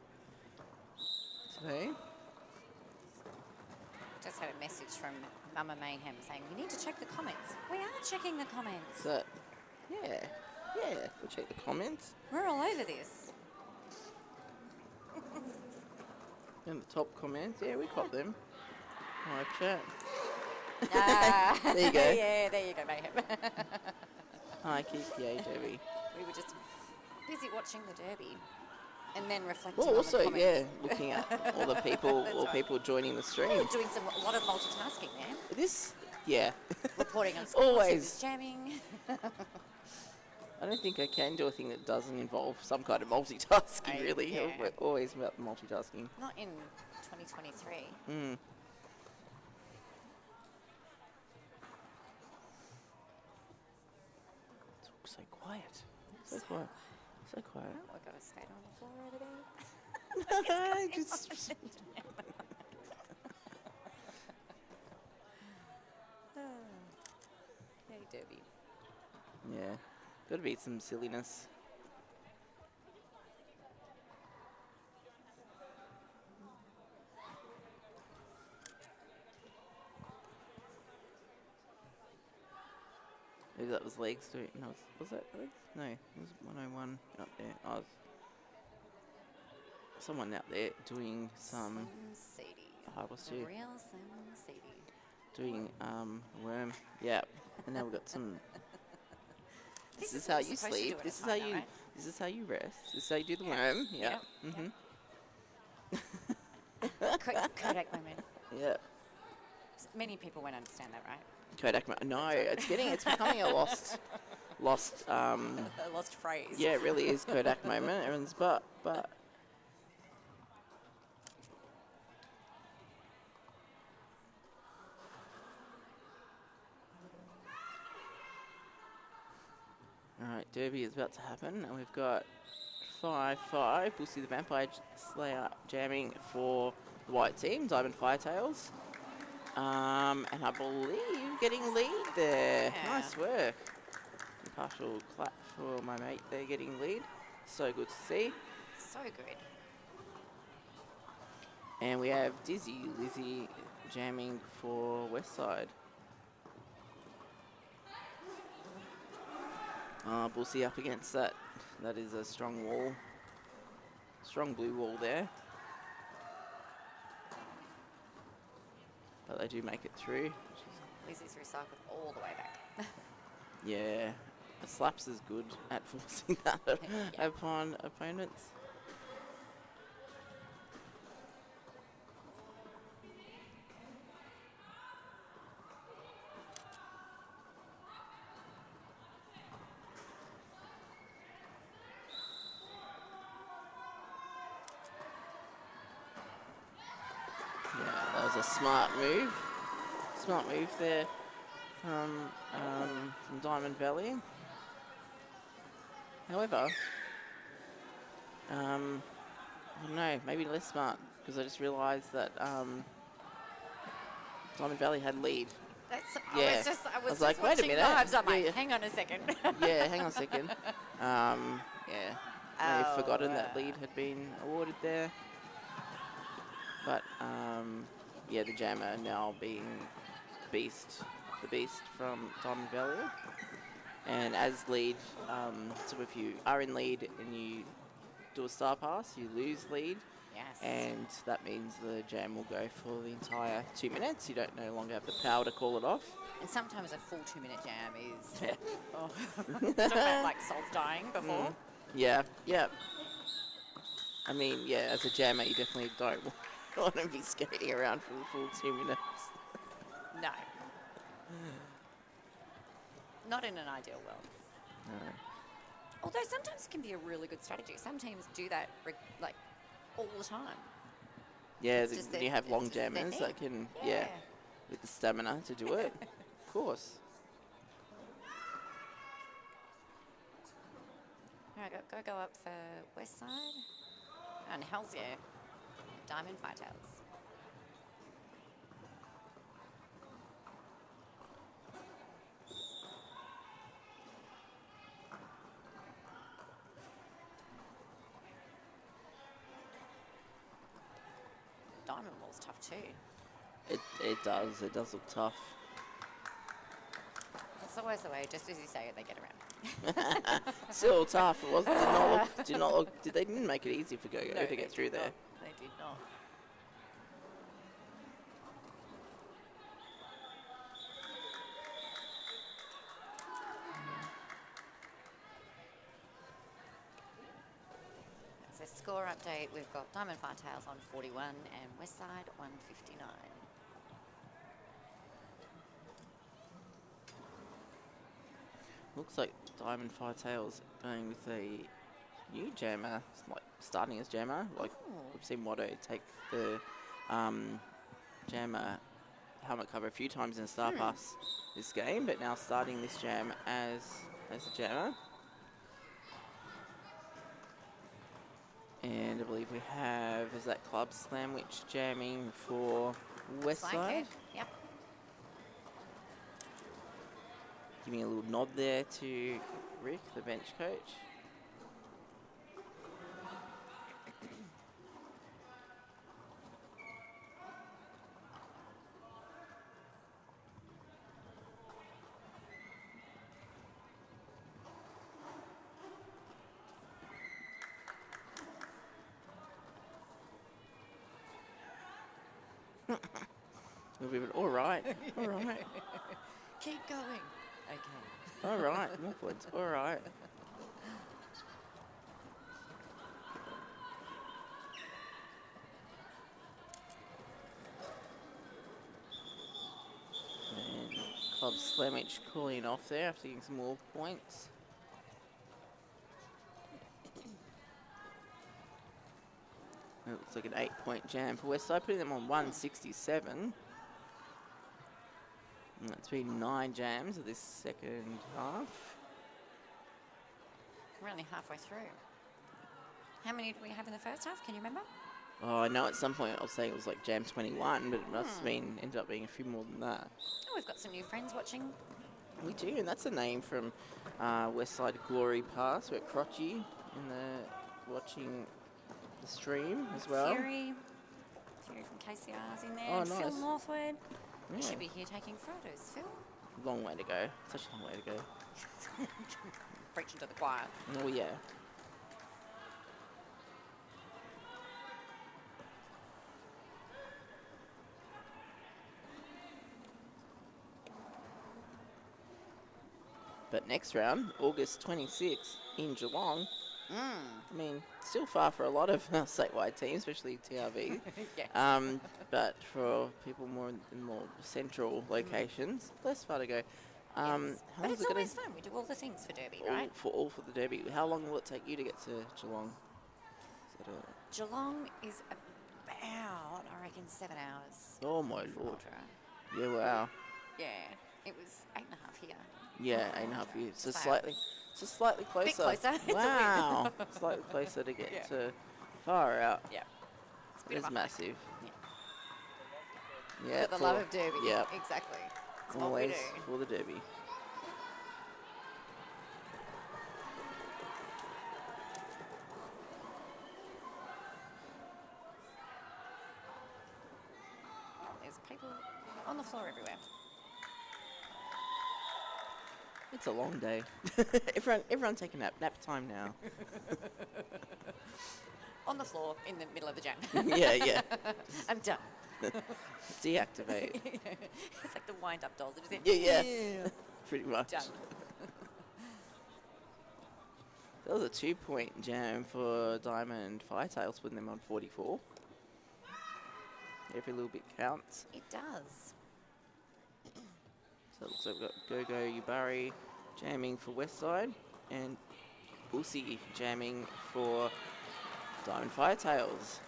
today. Just had a message from Mama Mayhem saying, we need to check the comments. We are checking the comments. So, yeah, we'll check the comments. We're all over this. And the top comments, yeah, we got them. Live chat. There you go. Yeah, there you go, Mayhem. Hi, KPA Derby. We were just busy watching the Derby and then reflecting Well, on the also, comments. yeah, looking at all the people, That's all right. people joining the stream. We're doing a lot of multitasking there. This, yeah. Reporting on scores, Always. who's jamming. I don't think I can do a thing that doesn't involve some kind of multitasking, really. Yeah. We're always about multitasking. Not in 2023. Mm. It's so quiet. So quiet. So quiet. Oh, we've got a skate on the floor over there. Just Hey, Derby. yeah, got to be some silliness. Maybe that was legs doing. No, was that legs? No, it was 101 up there. Oh, someone out there doing some. Slim Sadie. I was The too. real Slim Sadie. Doing worm. Yeah, and now we've got some. This This is is how what you're you supposed to do sleep. at a This is how sauna, you. right? This is how you rest. This is how you do the worm. Yeah. Yep. Mhm. Kodak moment. Yeah. Many people won't understand that, right? Kodak. No, it's becoming a lost. A lost phrase. Yeah, it really is Kodak moment. Everyone's but. Alright, Derby is about to happen, and we've got 5-5. We'll see the Vampire Slayer jamming for the white team, Diamond Firetails. And I believe getting lead there. Yeah. Nice work. Partial clap for my mate there getting lead. So good to see. So good. And we have Dizzy Lizzie jamming for Wsrd. Bullseye up against that. That is a strong wall. Strong blue wall there. But they do make it through. Lizzie's recycled all the way back. Yeah. The slaps is good at forcing that Yeah. upon opponents. Yeah, that was a smart move. Smart move there from Diamond Valley. However, I don't know, maybe less smart, because I just realised that Diamond Valley had lead. That's, Yeah. I was was like, just wait a watching minute. lives. I'm Yeah, like, yeah. hang on a second. Yeah, hang on a second. Yeah, I've Oh, forgotten that lead had been awarded there. But yeah, the jammer now being the beast from Diamond Valley. And as lead, so if you are in lead and you do a star pass, you lose lead. Yes. And that means the jam will go for the entire 2 minutes. You don't no longer have the power to call it off. And sometimes a full 2-minute jam is. Yeah. Oh. Talk about like souls dying before. Yeah, yeah. I mean, yeah, as a jammer, you definitely don't want to be skating around for the full 2 minutes. No. Not in an ideal world. No. Although sometimes it can be a really good strategy. Some teams do that like all the time. Yeah, It's just when that you have it's long just their jammers thing. that can, yeah, with the stamina to do it. Of course. All right, go up for Wsrd. And hells yeah, Diamond Firetails. Diamond Wall's tough too. It does look tough. That's always the way. Just as you say it, they get around. Still tough. It wasn't. Did not look. They didn't make it easy for Go-Go to get through there. They did not. a score update. We've got Diamond Firetails on 41 and Wsrd 159. Looks like Diamond Firetails going with a new jammer, like starting as jammer. Like we've seen Watto take the jammer helmet cover a few times in the Star Pass this game, but now starting this jam as a jammer. And I believe we have, is that Club Slamwich jamming for Westside? Like it. Yep. Giving a little nod there to Rick, the bench coach. All right, all right. Keep going. Okay. All right, more points. All right. And Club Slamwich calling off there after getting some more points. It looks like an 8-point jam for Westside, putting them on 167. And that's been 9 jams of this second half. We're only halfway through. How many did we have in the first half? Can you remember? Oh, I know at some point I was saying it was like jam 21, but it must have been, ended up being a few more than that. Oh, we've got some new friends watching. We do, and that's a name from Westside Glory Pass. We're Crotchy in the watching the stream as well. Fury from KCR's in there. Oh, Phil nice. Northwood. You Yeah. should be here taking photos, Phil. Long way to go. Such a long way to go. Preaching to the choir. Oh yeah. But next round, August 26th in Geelong. I mean, still far for a lot of statewide teams, especially TRV. Yes. But for people more in more central locations, less far to go. How Yes. But long is it's it gonna always fun. We do all the things for Derby, right? all for the Derby? How long will it take you to get to Geelong? Is that Geelong is about, I reckon, 7 hours. oh my lord! Ultra. Yeah, wow. Yeah, it was 8.5 here. Yeah, 8.5 years. So So- slightly closer. Bit closer. It's a Wow, slightly closer to get Yeah. to far out. Yeah. It's a bit It's of a hike. massive. Yeah. Yeah, For the love of Derby. Yeah, Exactly. It's what we always do. for the Derby. There's people on the floor everywhere. It's a long day. everyone take a nap. Nap time now. On the floor in the middle of the jam. yeah. I'm done. Deactivate. It's like the wind-up dolls. It is Yeah. Pretty much. Done. That was a 2-point jam for Diamond Firetails, putting them on 44. Every little bit counts. It does. So it looks like we've got Go Yubari jamming for Westside and Usi jamming for Diamond Firetails.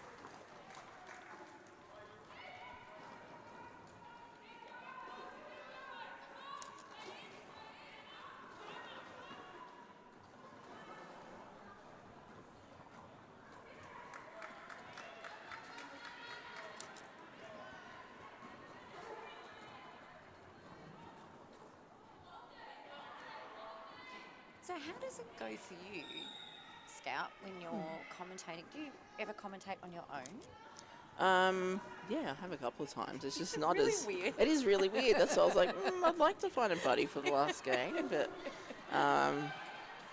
So how does it go for you, Scout, when you're commentating? Do you ever commentate on your own? Yeah, I have a couple of times. It's just It's not really as weird. It is really weird. That's why I was like, I'd like to find a buddy for the last game, but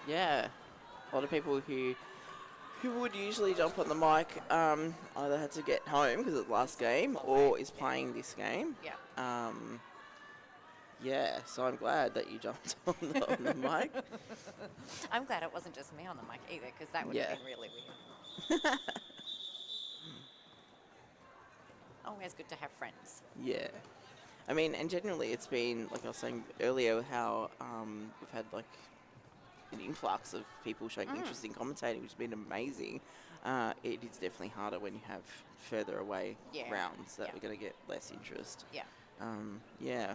yeah, a lot of people who would usually jump on the mic either had to get home because it's the last game or is playing this game. Yeah. Yeah, so I'm glad that you jumped on the mic. I'm glad it wasn't just me on the mic either, because that would Yeah. have been really weird. Always good to have friends. Yeah. I mean, and generally it's been, like I was saying earlier, how we've had like an influx of people showing interest in commentating, which has been amazing. It is definitely harder when you have further away rounds that we're going to get less interest. Yeah. Yeah.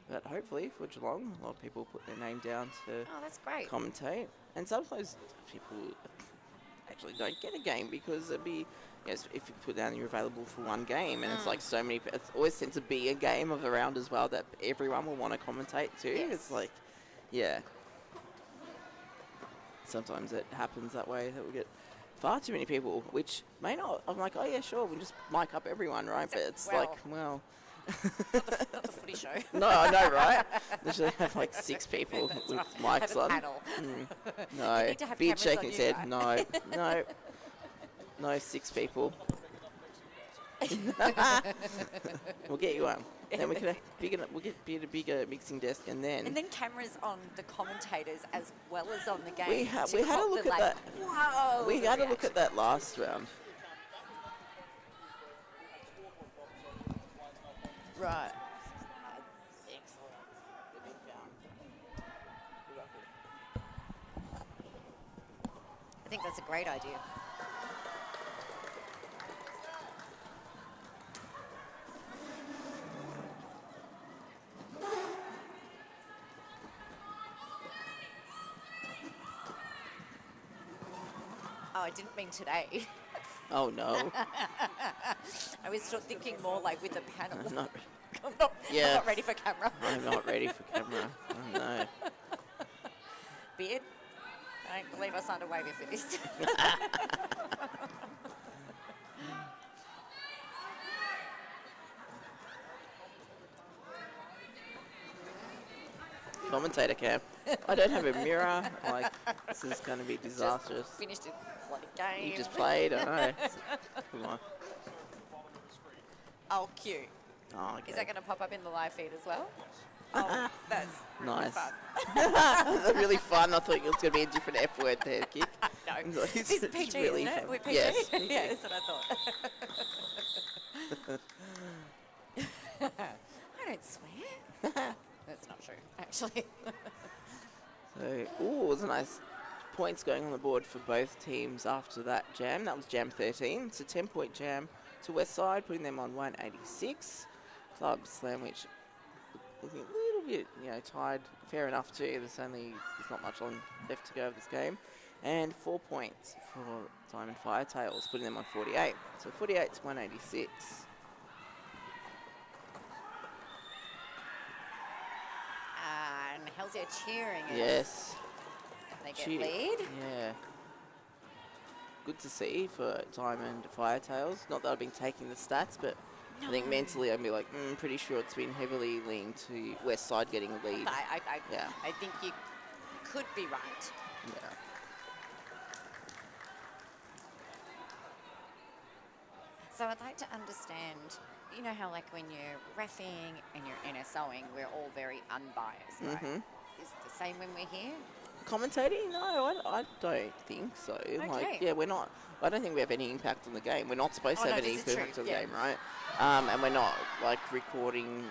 But hopefully for Geelong, a lot of people put their name down to Oh, that's great. commentate. And sometimes people actually don't get a game because it'd be, if you put down you're available for one game and it's like so many, it always tends to be a game of the round as well that everyone will want to commentate too. Yes. It's like, yeah. Sometimes it happens that way that we get far too many people, which may not. I'm like, oh yeah, sure, we just mic up everyone, right? But it's Well. like, well. Not the footy show. No, I know, right? They should have like 6 people That's with right. mics Have a on. panel. No, You need to have Beard cameras shaking on his you, head. right? No, 6 people. We'll get you one. Then we can we'll get a bigger mixing desk, and then cameras on the commentators as well as on the game. we had to a cop look the, at like, that. Whoa! We the had a look reaction. at that last round. Right. I think that's a great idea. Oh, I didn't mean today. Oh no. I was still thinking more like with the panel. I'm not, I'm not, Yeah. I'm not ready for camera. I'm not ready for camera. Oh no. Beard, I don't believe I signed a waiver for this. Commentator cam. I don't have a mirror. Like, this is going to be disastrous. Just finished a bloody game. You just played. I know. Come on. Oh, cute. Oh, okay. Is that going to pop up in the live feed as well? Oh, that's really Nice. fun. That's really fun. I thought it was going to be a different F word there, Kick. No, It's this is PG, really isn't it? fun. We're PG? Yes. Yeah, that's what I thought. I don't swear. That's not true, actually. So, ooh, it was a nice points going on the board for both teams after that jam. That was jam 13. It's a 10-point jam to Westside, putting them on 186. Club Sandwich looking a little bit, tied. Fair enough too. There's not much left to go of this game. And 4 points for Diamond Firetails, putting them on 48. So 48 to 186. And how's your cheering? Yes. They get Cheer. lead. Yeah. Good to see for Diamond Firetails. Not that I've been taking the stats, but I think mentally I'd be like, pretty sure it's been heavily leaned to Westside getting a lead. I think you could be right. Yeah. So I'd like to understand, you know how like when you're reffing and you're NSOing, we're all very unbiased, right? Mhm. Is it the same when we're here? Commentating? No, I don't think so. Okay. Like, yeah, we're not. I don't think we have any impact on the game. We're not supposed to Oh, have no, any this is impact true, on the yeah. game, right? And we're not like recording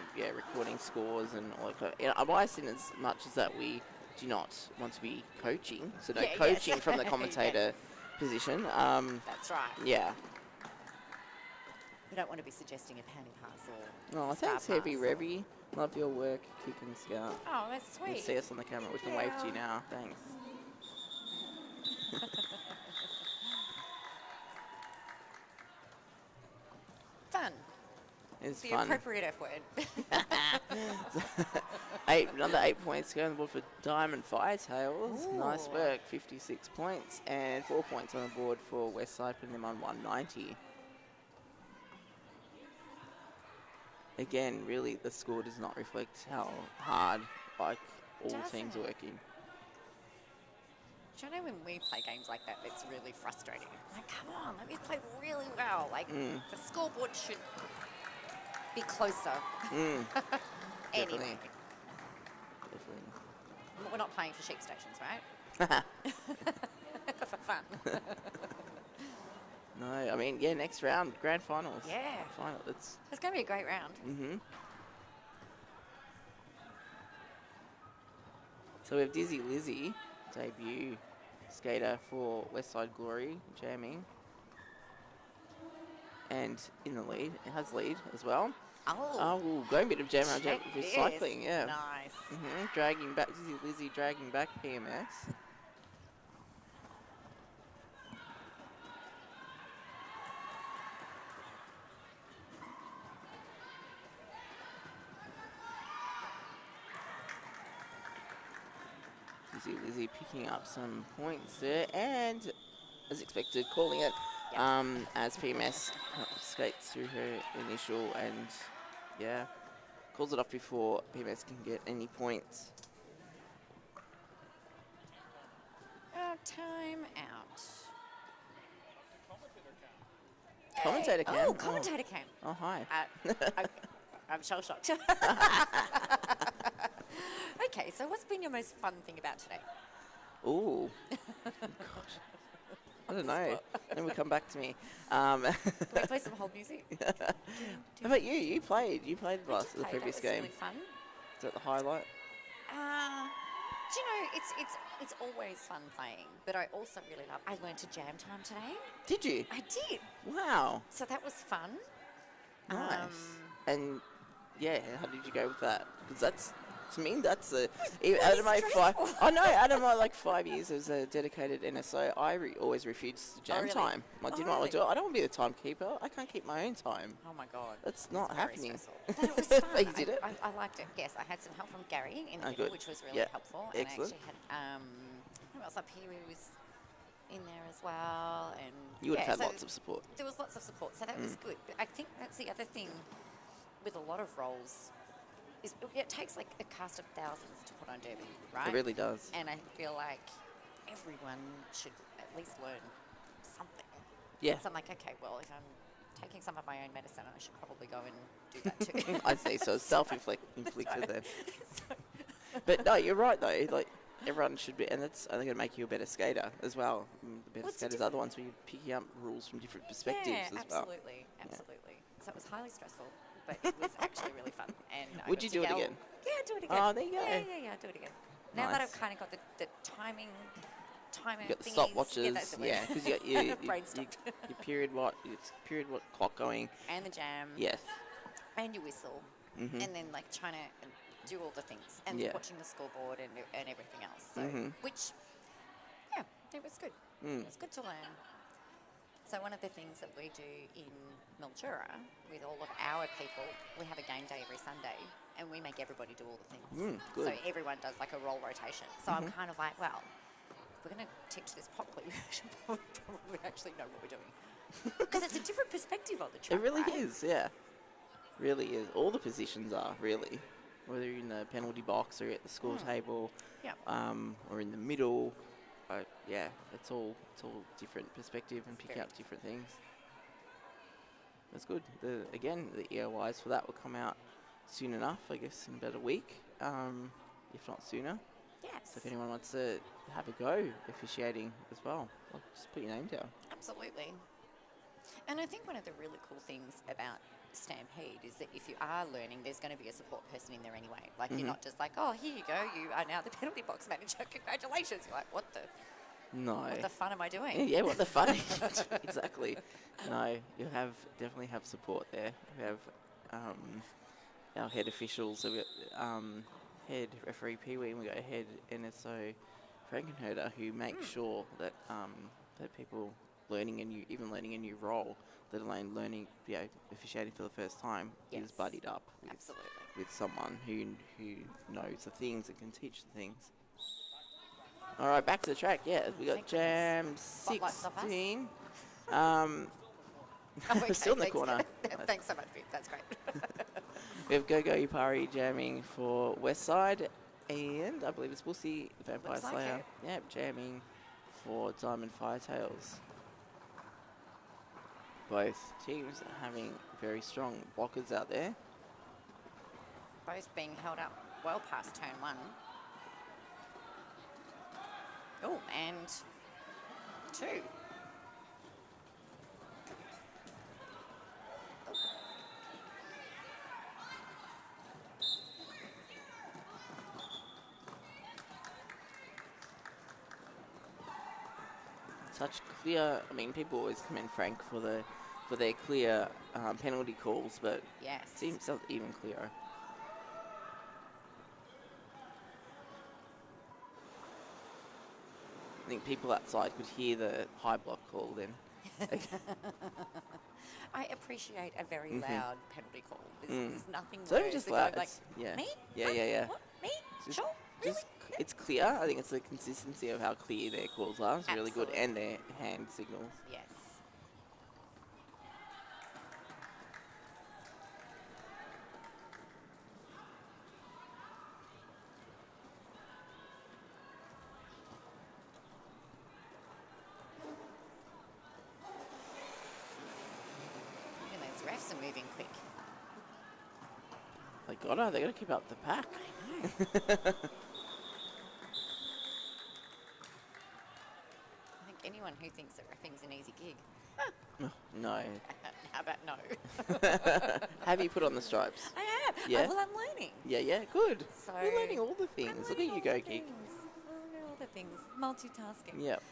scores and all that. I'm biased in as much as that we do not want to be coaching. So no Yeah, yes. coaching from the commentator position. That's right. Yeah. We don't want to be suggesting a penny pass or Oh, star thanks, Heavy pass. Revy. Love your work, Kick and Scout. Oh, that's You can sweet. see us on the camera. We can wave to you Yeah. now. Thanks. Fun. It's The fun. appropriate F word. Another 8 points going on the board for Diamond Firetails. Nice Ooh. work, 56 points. And 4 points on the board for Westside, putting them on 190. Again, really, the score does not reflect how hard all teams are Doesn't. working. Do you know when we play games like that, it's really frustrating. Like, come on, let me play really well. Like, the scoreboard should be closer. Anyway, Definitely. we're not playing for sheep stations, right? fun. No, I mean, yeah, next round, grand finals. Yeah. Final. It's It's going to be a great round. So we have Dizzy Lizzy, debut skater for Westside Glory, jamming. And in the lead, it has lead as well. Oh, going a bit of jam around check this. recycling, yeah. Nice. Dragging back, Dizzy Lizzy dragging back PMS. Dizzy Lizzy picking up some points there, and as expected, calling it as PMS skates through her initial and, yeah, calls it off before PMS can get any points. Time out. Commentator cam. Oh, commentator cam. Oh, hi. I'm shell shocked. Okay, so what's been your most fun thing about today? Ooh. Gosh. I don't know. Then we come back to me. Can we play some hold music? How about you? You played the previous game. Really fun. Is that the highlight? Do you know, it's always fun playing, but I also really love. I learned to jam time today. Did you? I did. Wow. So that was fun. Nice. And yeah, how did you go with that? Because that's, to me, that's really out of my stressful. out of my like 5 years as a dedicated NSO, I always refused jam really? time. I didn't want to do it. I don't want to be the timekeeper. I can't keep my own time. Oh my god. That's not Very happening. stressful. But it was fun. You did it? I liked it. Yes, I had some help from Gary in the Oh, middle, good. which was really Yeah. helpful. Excellent. And I actually had who else up here who was in there as well. And You would have had so lots of support. There was lots of support, so that was good. But I think that's the other thing with a lot of roles is it takes like a cast of thousands to put on Derby, right? It really does. And I feel like everyone should at least learn something. Yeah. So I'm like, okay, well, if I'm taking some of my own medicine, I should probably go and do that too. I'd say so. Self-inflicted then. So- But no, you're right though. Like everyone should be, and that's only going to make you a better skater as well. The better Well, it's a skaters are the ones where you're picking up rules from different perspectives yeah, as well. absolutely. So it was highly stressful, but it was actually really fun. And I Would got you to do it yell- again? Yeah, I'd do it again. Oh, there you go. Yeah, I'd do it again. Now that Nice. I've kind of got the timer You got the thingies. stopwatches, that's the yeah, word. because you got your Brain stopped. period what clock going. And the jam. Yes. And you whistle. Mhm. And then like trying to do all the things and Yeah. watching the scoreboard and everything else. So, which, yeah, it was good. Mm. It was good to learn. So one of the things that we do in Mildura with all of our people, we have a game day every Sunday and we make everybody do all the things. Good. So everyone does like a role rotation. So I'm kind of like, well, if we're going to teach this properly, we should probably actually know what we're doing. Because it's a different perspective on the track, It really right? is, yeah. Really is. All the positions are, really. Whether you're in the penalty box or at the score table, Yeah. or in the middle. Yeah, it's all different perspective and picking very up different things. That's good. Again, the EOYs for that will come out soon enough, I guess, in about a week, if not sooner. Yes. So if anyone wants to have a go officiating as well, just put your name down. Absolutely. And I think one of the really cool things about Stampede is that if you are learning, there's going to be a support person in there anyway. Like, you're not just like, oh, here you go, you are now the penalty box manager, congratulations. You're like, what the fun am I doing? Yeah, what the fun? Exactly. No, you'll definitely have support there. We have our head officials. So we got head referee Pee Wee, and we got head NSO Frankenherder, who make sure that that people learning a new role, let alone officiating for the first time, is Yes. buddied up Absolutely. with someone who knows the things and can teach the things. All right, back to the track. Yeah, we got Thank Jam Spotlight's off us. 16. Oh, okay, Still in the thanks. corner. Thanks so much, Viv. That's great. We have Go-Go Upari jamming for Westside, and I believe it's Wussy, the Vampire Looks like Slayer. it. Yep, jamming for Diamond Firetails. Both teams having very strong blockers out there. Both being held up well past turn 1. Oh, and too. Such clear. I mean, people always commend Frank for their clear penalty calls, but Yes. it seems even clearer. I think people outside could hear the high block call then. I appreciate a very loud penalty call. There's nothing So worse just than loud. going like, Yeah. me? Yeah, Huh? yeah, yeah. What? Me? Just- Sure? Really? Just, it's clear. I think it's the consistency of how clear their calls are. It's really good, Absolutely. and their hand signals. Yes. And those refs are moving quick. They gotta keep up the pack. I think anyone who thinks that refing's an easy gig, No. how about no? Have you put on the stripes? I have. Yeah. Well, I'm learning. Yeah, good. So You're learning all the I'm things. Look learning at all you go, the geek. things. I learn all the things. Multitasking. Yep.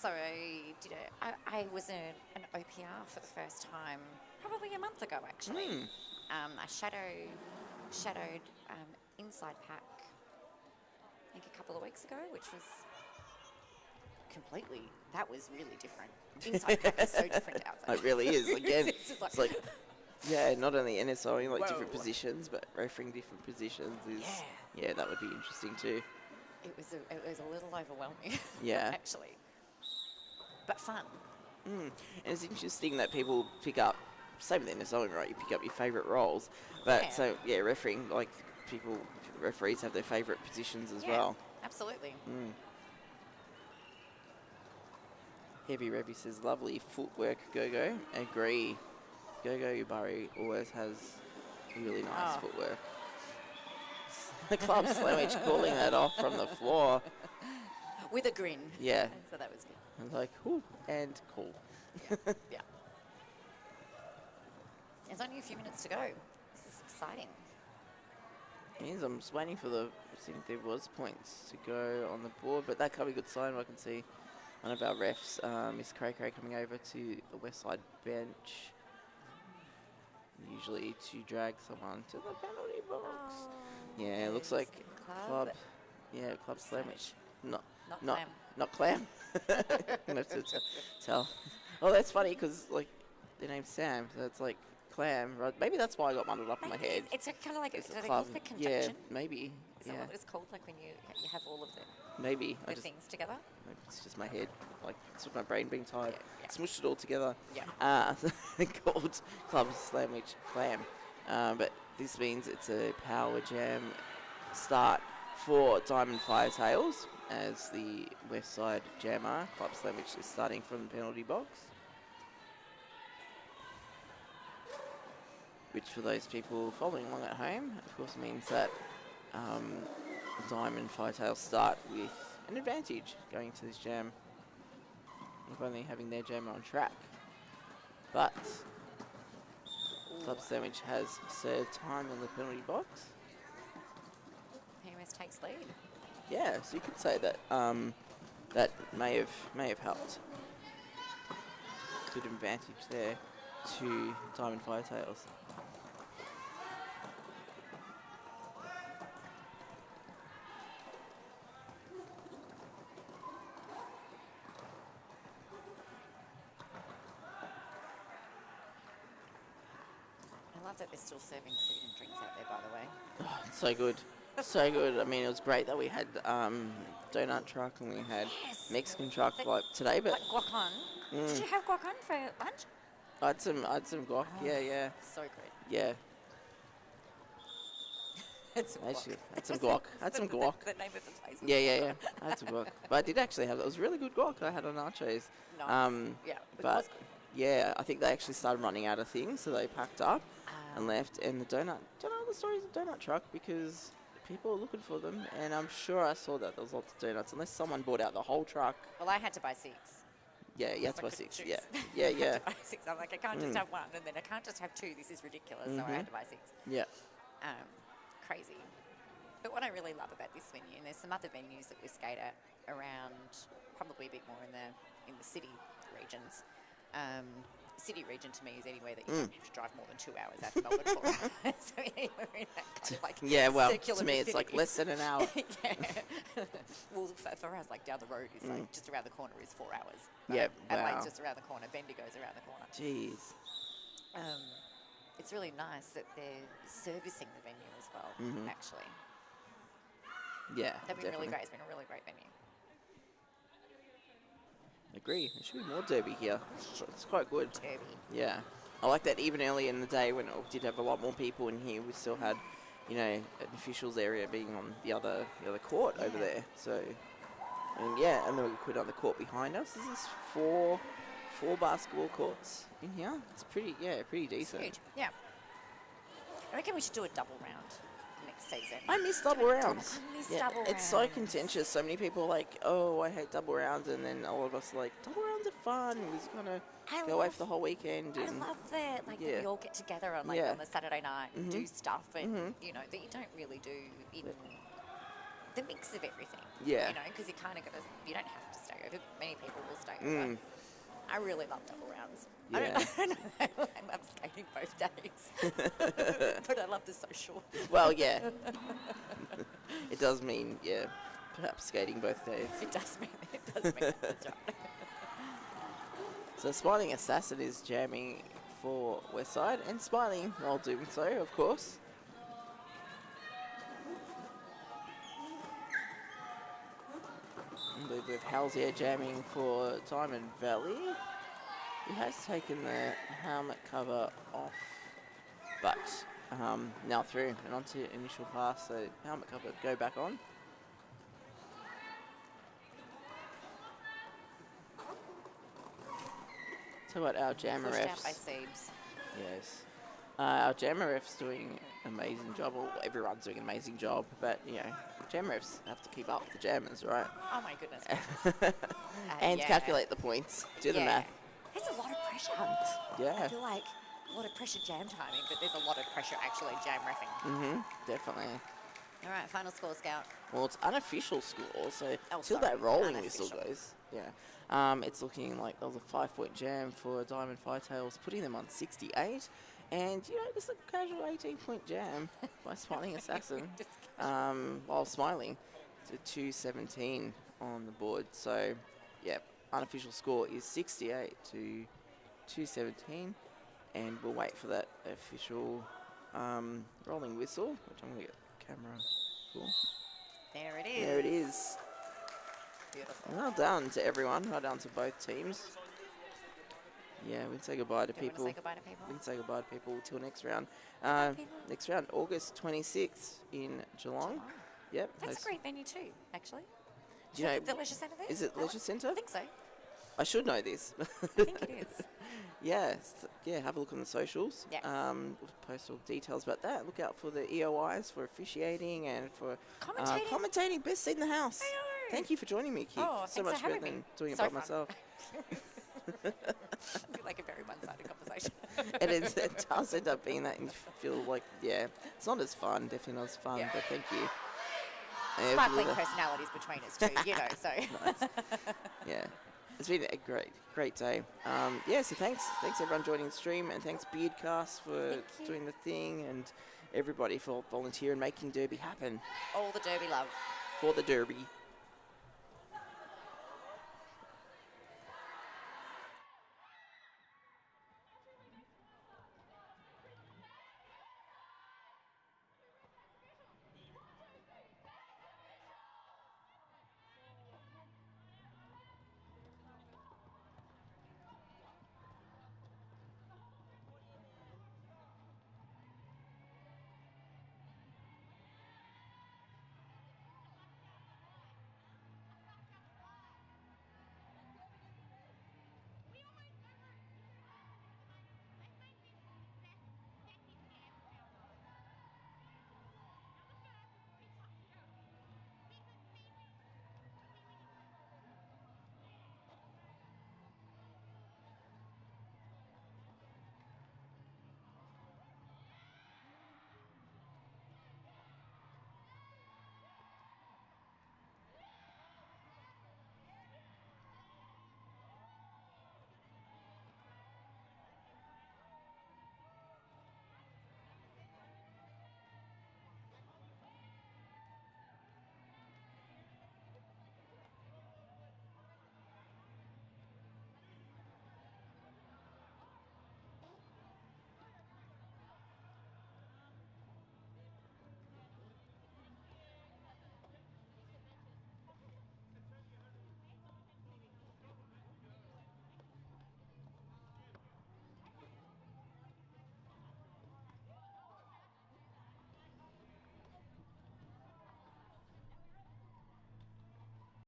So I was an OPR for the first time probably a month ago, actually. I shadowed Inside Pack, I think a couple of weeks ago, which was that was really different. Inside Pack is so different to outside. It really is. Again, It's just it's like, yeah, not only NSOing like different Whoa. positions, but refereeing different positions is, Yeah. yeah, that would be interesting too. It was a little overwhelming. Yeah. Actually. But fun. And it's interesting that people pick up, same with NSOing, right? You pick up your favourite roles. But Yeah. so, yeah, refereeing, like referees have their favourite positions as Yeah, well. absolutely. Heavy Revy says, lovely footwork, Gogo. Agree. Gogo Ubari always has really nice Oh. footwork. The club slamage calling that off from the floor. With a grin. Yeah. So that was good. And like, whoo, and cool. Yeah. There's only a few minutes to go. This is exciting. Yes, I'm just waiting for see if there was points to go on the board, but that can't be a good sign. I can see one of our refs, Miss Cray Cray, coming over to the Wsrd bench, usually to drag someone to the penalty box. Yeah, it looks like club slamage. Not Not clam. I'm gonna have to tell. Oh, that's funny because like their name's Sam, so it's like clam. Right? Maybe that's why I got muddled up in my head. It's kind of like It's so a they club. call it the Yeah, conjunction. maybe. Is Yeah, that what it's called? Like when you have all of maybe. the things together? It's just my head. Like it's just my brain being tired. Yeah. Smushed it all together. Yeah. Called Club Slamage Clam. But this means it's a power jam start for Diamond Firetails as the Wsrd jammer. Club Slamage is starting from the penalty box. Which for those people following along at home, of course means that Diamond Firetails start with an advantage going to this jam, of only having their jammer on track. But Club Sandwich has served time in the penalty box. PMS takes lead. Yeah, so you could say that that may have helped. Good advantage there to Diamond Firetails. I love that they're still serving food and drinks out there, by the way. So good. So good. I mean, it was great that we had donut truck and we had Yes. Mexican truck But- like today, but Like guacan. Did you have guacan for lunch? I had some guac. Yeah. So good. Yeah. It's some Actually, guac. had some guac. Had some guac. The name of the place. Yeah. I had some guac. But I did actually have, it was really good guac I had on nachos. Nice. Yeah, it But was good. yeah, I think they actually started running out of things, so they packed up and left. And the donut, do you know the stories of donut truck? Because people are looking for them, and I'm sure I saw that there was lots of donuts, unless someone bought out the whole truck. Well, I had to buy 6. Yeah, you have to I buy couldn't 6. choose. Yeah, I yeah, had yeah. to buy 6. I'm like, I can't just have 1, and then I can't just have 2. This is ridiculous. So I had to buy 6. Yeah. Crazy. But what I really love about this venue, and there's some other venues that we skate at around, probably a bit more in the city regions. City region to me is anywhere that you don't have to drive more than 2 hours out of Melbourne for. So anywhere in that kind of like well, circular to me it's like vicinity. less than an hour. Yeah. Well, for us, like down the road is like just around the corner is 4 hours. Yeah, Adelaide's wow. just around the corner. Bendigo's around the corner. Jeez. It's really nice that they're servicing the venue as well, actually. Yeah, They've been definitely. really great. It's been a really great venue. Agree. There should be more derby here. It's quite good. Derby. Yeah. I like that even early in the day when it did have a lot more people in here, we still had, an officials area being on the other court over there. So, and then we put on the court behind us. This is four basketball courts in here. It's pretty decent. Huge. Yeah. I reckon we should do a double round next season. I miss double rounds. I miss double It's so rounds. contentious. So many people are like, oh, I hate double rounds, and then all of us are like, double rounds are fun. We're just gonna go away for the whole weekend. I And love that. Like Yeah. we all get together on on the Saturday night and do stuff, and that you don't really do in the mix of everything. Yeah. Because you kind of got to. You don't have to stay over. Many people will stay over. I really love double rounds. Yeah. I don't know. I love skating both days, but I love the social. Well, yeah. It does mean, perhaps skating both days. It does mean that's right. So Smiling Assassin is jamming for Wsrd and smiling while doing so, of course. I believe we have Halsey jamming for Diamond Valley. He has taken the helmet cover off, but now through and onto initial pass, so helmet cover go back on. So what our jammer Pushed out refs? by Siebes. Yes. Our jammer refs doing an amazing job. Well, everyone's doing an amazing job, but jammer refs have to keep up with the jammers, right? Oh my goodness. And yeah. calculate the points. Do the math. There's a lot of pressure. Yeah. I feel like a lot of pressure jam timing, but there's a lot of pressure actually jam reffing. Definitely. All right, final score, Scout. Well, it's unofficial score, so Oh, till sorry, that rolling whistle unofficial. goes. It's looking like there was a 5-point jam for Diamond Firetails, putting them on 68. And, just a casual 18-point jam by Smiling Assassin while smiling to 217 on the board. So, unofficial score is 68 to 217. And we'll wait for that official rolling whistle, which I'm going to get the camera for. There it is. There it is. Beautiful. Well done to everyone. Well done to both teams. Yeah, we can say goodbye to Do you people. want to say goodbye to people? We can say goodbye to people till next round. people. Next round, August 26th in Geelong. Yep. That's host- a great venue too, actually. Do you know? The Leisure Centre there? Is it That one? Leisure Centre? I think so. I should know this. I think it is. Have a look on the socials. Yes. We'll post all details about that. Look out for the EOIs for officiating and for Commentating. commentating. Best seat in the house. I know. Thank you for joining me, Keith. Oh, So thanks much for having better me. than doing it So by fun. myself. I feel like a very one-sided conversation. It does end up being that, and you feel like, it's not as fun, definitely not as fun, Yeah. but thank you. Sparkling personalities between us too, so. Yeah, it's been a great day. So thanks everyone joining the stream, and thanks Beardcast for Thank you. doing the thing, and everybody for volunteering, making Derby happen All the Derby love. for the Derby.